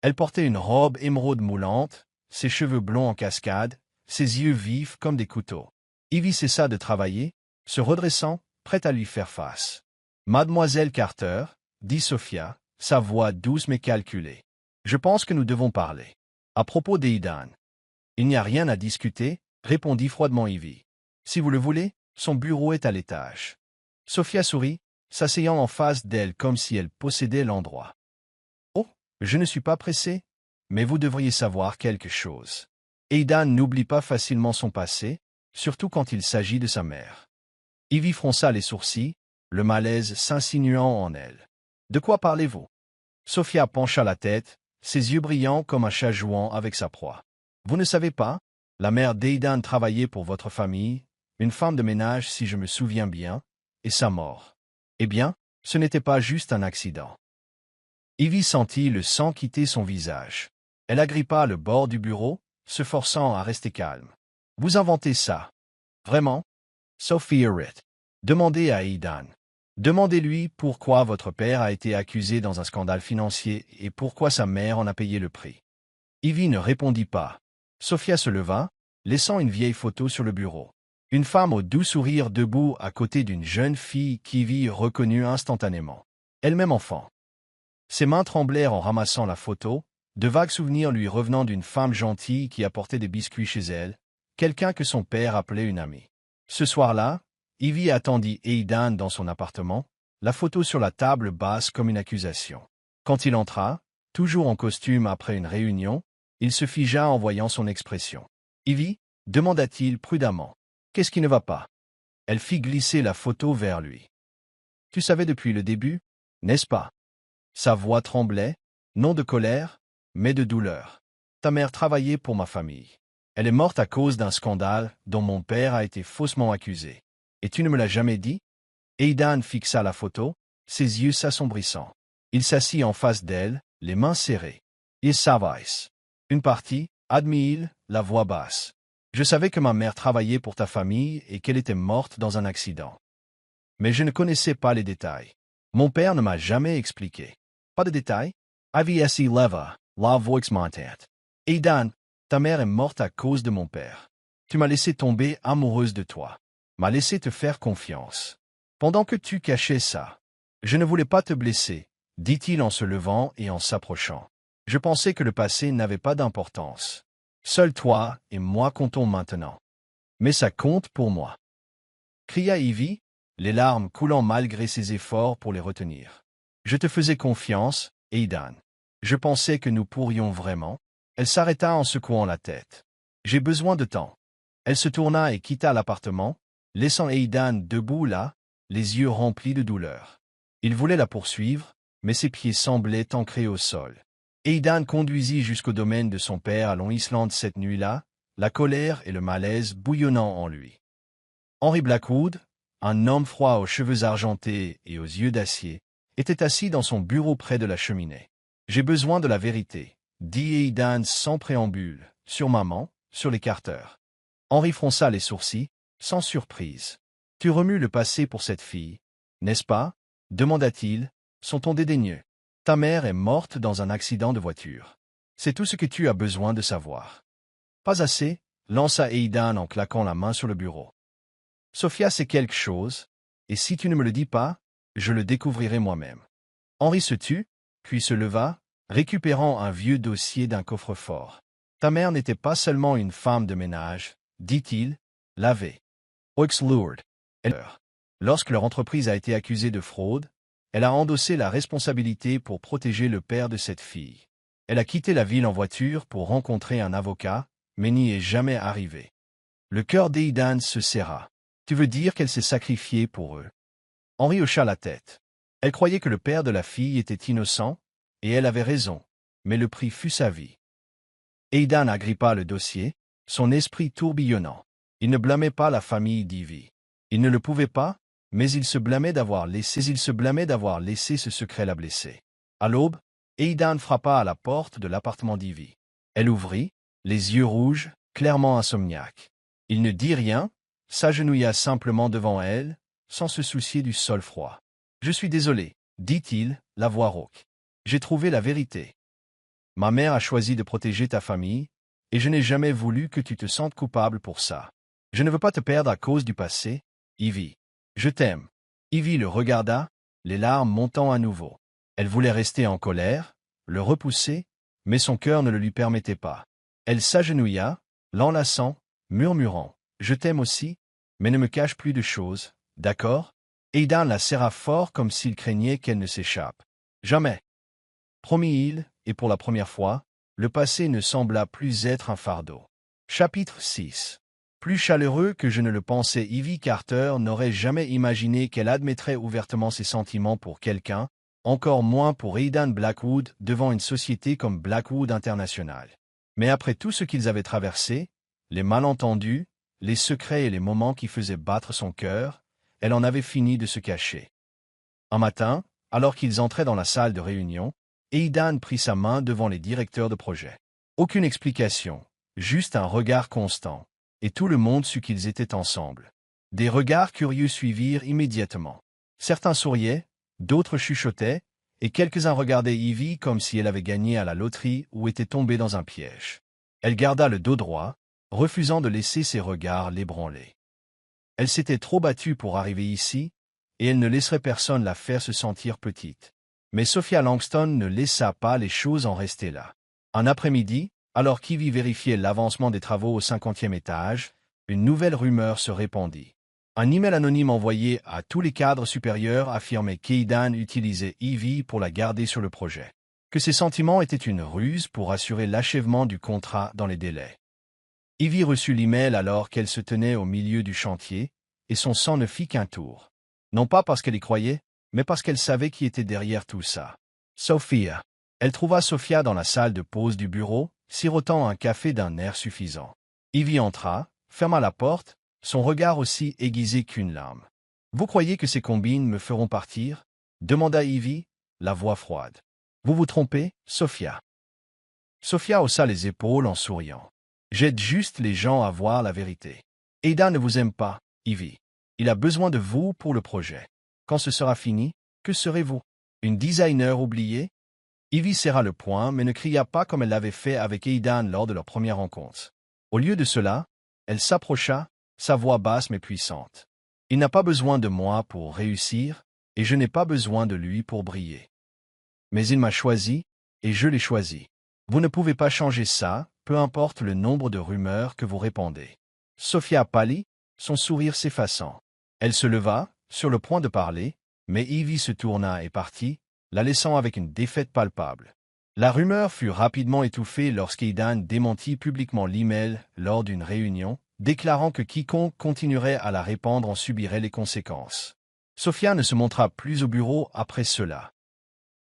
Elle portait une robe émeraude moulante, ses cheveux blonds en cascade, ses yeux vifs comme des couteaux. Ivy cessa de travailler, se redressant, prête à lui faire face. « Mademoiselle Carter, » dit Sophia, sa voix douce mais calculée. « Je pense que nous devons parler. À propos d'Aidan. »« Il n'y a rien à discuter, » répondit froidement Ivy. « Si vous le voulez, son bureau est à l'étage. » Sophia sourit, s'asseyant en face d'elle comme si elle possédait l'endroit. « Oh, je ne suis pas pressé, mais vous devriez savoir quelque chose. Aidan n'oublie pas facilement son passé, surtout quand il s'agit de sa mère. » Ivy fronça les sourcils, le malaise s'insinuant en elle. « De quoi parlez-vous » Sophia pencha la tête, ses yeux brillants comme un chat jouant avec sa proie. « Vous ne savez pas, la mère d'Aidan travaillait pour votre famille, une femme de ménage si je me souviens bien, et sa mort. Eh bien, ce n'était pas juste un accident. » Ivy sentit le sang quitter son visage. Elle agrippa le bord du bureau, se forçant à rester calme. « Vous inventez ça. Vraiment? » Sophia rit. « Demandez à Aidan. Demandez-lui pourquoi votre père a été accusé dans un scandale financier et pourquoi sa mère en a payé le prix. » Ivy ne répondit pas. Sophia se leva, laissant une vieille photo sur le bureau. Une femme au doux sourire debout à côté d'une jeune fille qu'Ivy reconnut instantanément. Elle-même enfant. Ses mains tremblèrent en ramassant la photo, de vagues souvenirs lui revenant d'une femme gentille qui apportait des biscuits chez elle, quelqu'un que son père appelait une amie. Ce soir-là, Ivy attendit Aidan dans son appartement, la photo sur la table basse comme une accusation. Quand il entra, toujours en costume après une réunion, il se figea en voyant son expression. « Ivy » demanda-t-il prudemment. « Qu'est-ce qui ne va pas ?» Elle fit glisser la photo vers lui. « Tu savais depuis le début, n'est-ce pas ?» Sa voix tremblait, non de colère, mais de douleur. « Ta mère travaillait pour ma famille. Elle est morte à cause d'un scandale dont mon père a été faussement accusé. Et tu ne me l'as jamais dit ?» Aidan fixa la photo, ses yeux s'assombrissant. Il s'assit en face d'elle, les mains serrées. « Il savait. Une partie, » admit-il, la voix basse. « Je savais que ma mère travaillait pour ta famille et qu'elle était morte dans un accident. Mais je ne connaissais pas les détails. Mon père ne m'a jamais expliqué. » Pas de détails? Ivy s'y leva, la voix montante. « Aidan, ta mère est morte à cause de mon père. Tu m'as laissé tomber amoureuse de toi. M'as laissé te faire confiance. Pendant que tu cachais ça. Je ne voulais pas te blesser, dit-il en se levant et en s'approchant. Je pensais que le passé n'avait pas d'importance. Seul toi et moi comptons maintenant. Mais ça compte pour moi. » Cria Ivy, les larmes coulant malgré ses efforts pour les retenir. « Je te faisais confiance, Aidan. Je pensais que nous pourrions vraiment. » Elle s'arrêta en secouant la tête. « J'ai besoin de temps. » Elle se tourna et quitta l'appartement, laissant Aidan debout là, les yeux remplis de douleur. Il voulait la poursuivre, mais ses pieds semblaient ancrés au sol. Aidan conduisit jusqu'au domaine de son père à Long Island cette nuit-là, la colère et le malaise bouillonnant en lui. Henry Blackwood, un homme froid aux cheveux argentés et aux yeux d'acier, était assis dans son bureau près de la cheminée. « J'ai besoin de la vérité, » dit Aidan sans préambule, sur maman, sur les Carter. Henry fronça les sourcils, sans surprise. « Tu remues le passé pour cette fille, n'est-ce pas ?» demanda-t-il, son ton dédaigneux. « Ta mère est morte dans un accident de voiture. C'est tout ce que tu as besoin de savoir. »« Pas assez ?» lança Aidan en claquant la main sur le bureau. « Sophia sait quelque chose, et si tu ne me le dis pas, je le découvrirai moi-même. » Henry se tut, puis se leva, récupérant un vieux dossier d'un coffre-fort. « Ta mère n'était pas seulement une femme de ménage, dit-il, lavée. Oxlord. Lorsque leur entreprise a été accusée de fraude, elle a endossé la responsabilité pour protéger le père de cette fille. Elle a quitté la ville en voiture pour rencontrer un avocat, mais n'y est jamais arrivée. » Le cœur d'Aidan se serra. « Tu veux dire qu'elle s'est sacrifiée pour eux ?» Henry hocha la tête. Elle croyait que le père de la fille était innocent, et elle avait raison, mais le prix fut sa vie. Aidan agrippa le dossier, son esprit tourbillonnant. Il ne blâmait pas la famille d'Ivy. Il ne le pouvait pas, mais il se blâmait d'avoir laissé ce secret la blesser. À l'aube, Aidan frappa à la porte de l'appartement d'Ivy. Elle ouvrit, les yeux rouges, clairement insomniaque. Il ne dit rien, s'agenouilla simplement devant elle, sans se soucier du sol froid. « Je suis désolé, dit-il, la voix rauque. J'ai trouvé la vérité. Ma mère a choisi de protéger ta famille, et je n'ai jamais voulu que tu te sentes coupable pour ça. Je ne veux pas te perdre à cause du passé, Ivy. Je t'aime. » Ivy le regarda, les larmes montant à nouveau. Elle voulait rester en colère, le repousser, mais son cœur ne le lui permettait pas. Elle s'agenouilla, l'enlaçant, murmurant « Je t'aime aussi, mais ne me cache plus de choses, d'accord ?» Aidan la serra fort comme s'il craignait qu'elle ne s'échappe. « Jamais. » Promit-il, et pour la première fois, le passé ne sembla plus être un fardeau. Chapitre 6. Plus chaleureux que je ne le pensais, Ivy Carter n'aurait jamais imaginé qu'elle admettrait ouvertement ses sentiments pour quelqu'un, encore moins pour Aidan Blackwood devant une société comme Blackwood International. Mais après tout ce qu'ils avaient traversé, les malentendus, les secrets et les moments qui faisaient battre son cœur, elle en avait fini de se cacher. Un matin, alors qu'ils entraient dans la salle de réunion, Aidan prit sa main devant les directeurs de projet. Aucune explication, juste un regard constant, et tout le monde sut qu'ils étaient ensemble. Des regards curieux suivirent immédiatement. Certains souriaient, d'autres chuchotaient, et quelques-uns regardaient Ivy comme si elle avait gagné à la loterie ou était tombée dans un piège. Elle garda le dos droit, refusant de laisser ses regards l'ébranler. Elle s'était trop battue pour arriver ici, et elle ne laisserait personne la faire se sentir petite. Mais Sophia Langston ne laissa pas les choses en rester là. Un après-midi, alors qu'Ivy vérifiait l'avancement des travaux au 50e étage, une nouvelle rumeur se répandit. Un email anonyme envoyé à tous les cadres supérieurs affirmait qu'Aidan utilisait Ivy pour la garder sur le projet, que ses sentiments étaient une ruse pour assurer l'achèvement du contrat dans les délais. Ivy reçut l'email alors qu'elle se tenait au milieu du chantier, et son sang ne fit qu'un tour. Non pas parce qu'elle y croyait, mais parce qu'elle savait qui était derrière tout ça. Sophia. Elle trouva Sophia dans la salle de pause du bureau, sirotant un café d'un air suffisant. Ivy entra, ferma la porte, son regard aussi aiguisé qu'une lame. « Vous croyez que ces combines me feront partir ?» demanda Ivy, la voix froide. « Vous vous trompez, Sophia. » Sophia haussa les épaules en souriant. « J'aide juste les gens à voir la vérité. Aidan ne vous aime pas, Ivy. Il a besoin de vous pour le projet. Quand ce sera fini, que serez-vous? Une designer oubliée? » Ivy serra le poing mais ne cria pas comme elle l'avait fait avec Aidan lors de leur première rencontre. Au lieu de cela, elle s'approcha, sa voix basse mais puissante. « Il n'a pas besoin de moi pour réussir, et je n'ai pas besoin de lui pour briller. Mais il m'a choisi, et je l'ai choisi. Vous ne pouvez pas changer ça, peu importe le nombre de rumeurs que vous répandez. » Sophia pâlit, son sourire s'effaçant. Elle se leva, sur le point de parler, mais Ivy se tourna et partit, la laissant avec une défaite palpable. La rumeur fut rapidement étouffée lorsqu'Aidan démentit publiquement l'email lors d'une réunion, déclarant que quiconque continuerait à la répandre en subirait les conséquences. Sophia ne se montra plus au bureau après cela.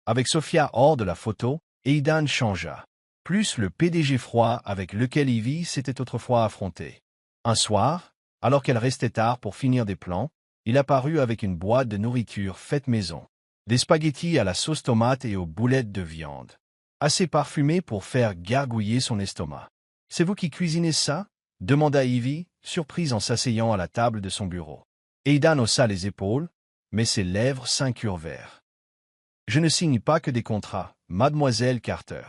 Avec Sophia hors de la photo, Aidan changea. Plus le PDG froid avec lequel Ivy s'était autrefois affronté. Un soir, alors qu'elle restait tard pour finir des plans, il apparut avec une boîte de nourriture faite maison. Des spaghettis à la sauce tomate et aux boulettes de viande. Assez parfumés pour faire gargouiller son estomac. « C'est vous qui cuisinez ça ?» demanda Ivy, surprise en s'asseyant à la table de son bureau. Aidan haussa les épaules, mais ses lèvres s'incurvèrent. « Je ne signe pas que des contrats, mademoiselle Carter. »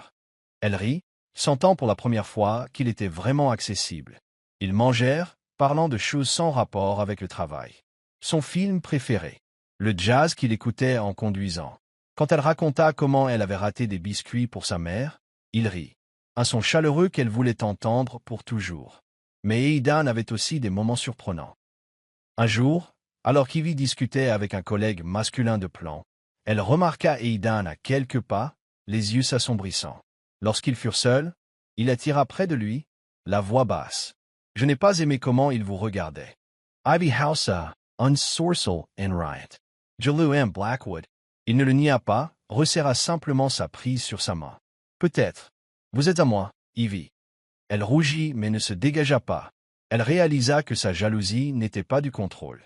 Elle rit, sentant pour la première fois qu'il était vraiment accessible. Ils mangèrent, parlant de choses sans rapport avec le travail. Son film préféré. Le jazz qu'il écoutait en conduisant. Quand elle raconta comment elle avait raté des biscuits pour sa mère, il rit. Un son chaleureux qu'elle voulait entendre pour toujours. Mais Aidan avait aussi des moments surprenants. Un jour, alors qu'Ivy discutait avec un collègue masculin de plan, elle remarqua Aidan à quelques pas, les yeux s'assombrissant. Lorsqu'ils furent seuls, il attira près de lui, la voix basse. « Je n'ai pas aimé comment il vous regardait. Ivy Hausa, unsourcel and riot. Jelu M. Blackwood. » Il ne le nia pas, resserra simplement sa prise sur sa main. « Peut-être. Vous êtes à moi, Ivy. » Elle rougit mais ne se dégagea pas. Elle réalisa que sa jalousie n'était pas du contrôle.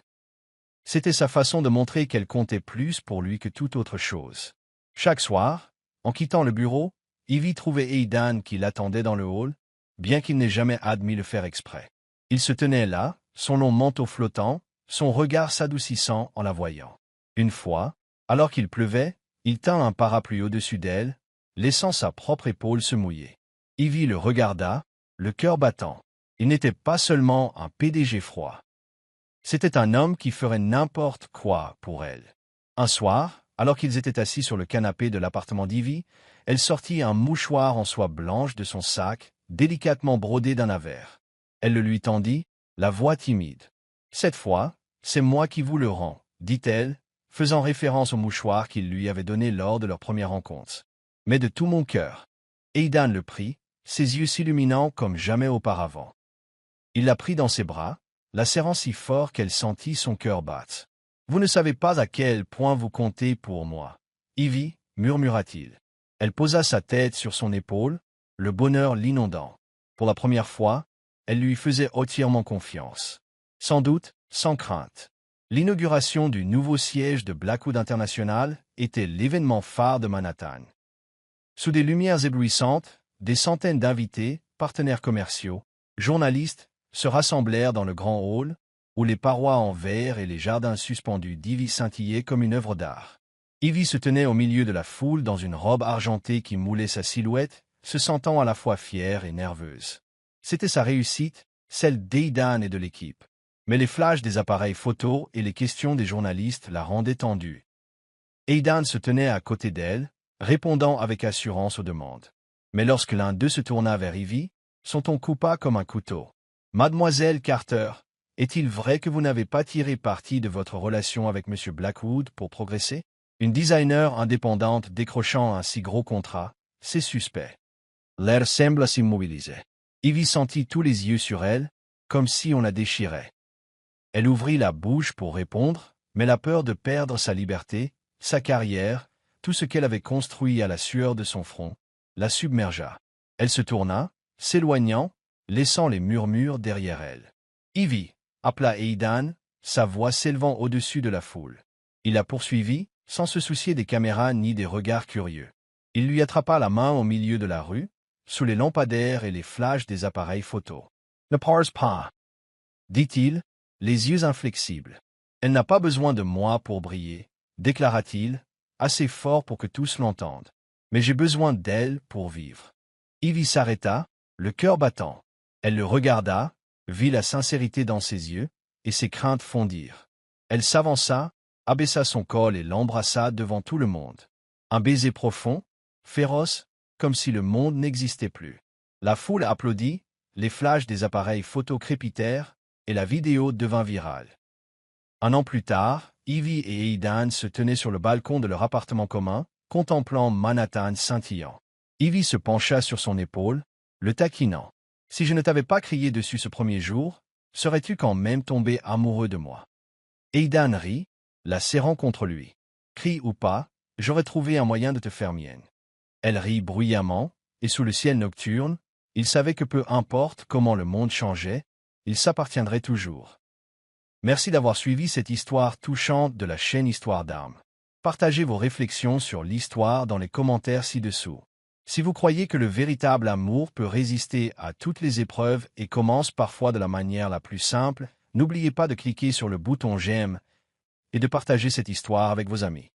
C'était sa façon de montrer qu'elle comptait plus pour lui que toute autre chose. Chaque soir, en quittant le bureau, Ivy trouvait Aidan qui l'attendait dans le hall, bien qu'il n'ait jamais admis le faire exprès. Il se tenait là, son long manteau flottant, son regard s'adoucissant en la voyant. Une fois, alors qu'il pleuvait, il tint un parapluie au-dessus d'elle, laissant sa propre épaule se mouiller. Ivy le regarda, le cœur battant. Il n'était pas seulement un PDG froid. C'était un homme qui ferait n'importe quoi pour elle. Un soir, alors qu'ils étaient assis sur le canapé de l'appartement d'Ivy, elle sortit un mouchoir en soie blanche de son sac, délicatement brodé d'un avers. Elle le lui tendit, la voix timide. « Cette fois, c'est moi qui vous le rends, » dit-elle, faisant référence au mouchoir qu'il lui avait donné lors de leur première rencontre. « Mais de tout mon cœur. » Aidan le prit, ses yeux s'illuminant comme jamais auparavant. Il la prit dans ses bras, la serrant si fort qu'elle sentit son cœur battre. « Vous ne savez pas à quel point vous comptez pour moi. » « Ivy, » murmura-t-il. Elle posa sa tête sur son épaule, le bonheur l'inondant. Pour la première fois, elle lui faisait entièrement confiance. Sans doute, sans crainte. L'inauguration du nouveau siège de Blackwood International était l'événement phare de Manhattan. Sous des lumières éblouissantes, des centaines d'invités, partenaires commerciaux, journalistes, se rassemblèrent dans le grand hall, où les parois en verre et les jardins suspendus d'Ivy scintillaient comme une œuvre d'art. Ivy se tenait au milieu de la foule dans une robe argentée qui moulait sa silhouette, se sentant à la fois fière et nerveuse. C'était sa réussite, celle d'Aidan et de l'équipe. Mais les flashs des appareils photo et les questions des journalistes la rendaient tendue. Aidan se tenait à côté d'elle, répondant avec assurance aux demandes. Mais lorsque l'un d'eux se tourna vers Ivy, son ton coupa comme un couteau. « Mademoiselle Carter, est-il vrai que vous n'avez pas tiré parti de votre relation avec M. Blackwood pour progresser? Une designer indépendante décrochant un si gros contrat, c'est suspect. » L'air sembla s'immobiliser. Ivy sentit tous les yeux sur elle, comme si on la déchirait. Elle ouvrit la bouche pour répondre, mais la peur de perdre sa liberté, sa carrière, tout ce qu'elle avait construit à la sueur de son front, la submergea. Elle se tourna, s'éloignant, laissant les murmures derrière elle. « Ivy » appela Aidan, sa voix s'élevant au-dessus de la foule. Il la poursuivit, sans se soucier des caméras ni des regards curieux. Il lui attrapa la main au milieu de la rue, sous les lampadaires et les flashs des appareils photo. « Ne pars pas, » dit-il, les yeux inflexibles. « Elle n'a pas besoin de moi pour briller, » déclara-t-il, assez fort pour que tous l'entendent. « Mais j'ai besoin d'elle pour vivre. » Ivy s'arrêta, le cœur battant. Elle le regarda, vit la sincérité dans ses yeux, et ses craintes fondirent. Elle s'avança, abaissa son col et l'embrassa devant tout le monde. Un baiser profond, féroce, comme si le monde n'existait plus. La foule applaudit, les flashs des appareils photo crépitèrent, et la vidéo devint virale. Un an plus tard, Ivy et Aidan se tenaient sur le balcon de leur appartement commun, contemplant Manhattan scintillant. Ivy se pencha sur son épaule, le taquinant. « Si je ne t'avais pas crié dessus ce premier jour, serais-tu quand même tombé amoureux de moi ?» Aidan rit, la serrant contre lui. « Crie ou pas, j'aurais trouvé un moyen de te faire mienne. » Elle rit bruyamment, et sous le ciel nocturne, il savait que peu importe comment le monde changeait, il s'appartiendrait toujours. Merci d'avoir suivi cette histoire touchante de la chaîne Histoire d'âme. Partagez vos réflexions sur l'histoire dans les commentaires ci-dessous. Si vous croyez que le véritable amour peut résister à toutes les épreuves et commence parfois de la manière la plus simple, n'oubliez pas de cliquer sur le bouton j'aime et de partager cette histoire avec vos amis.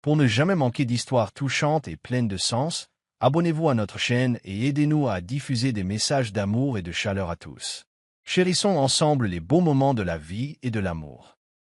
Pour ne jamais manquer d'histoires touchantes et pleines de sens, abonnez-vous à notre chaîne et aidez-nous à diffuser des messages d'amour et de chaleur à tous. Chérissons ensemble les beaux moments de la vie et de l'amour.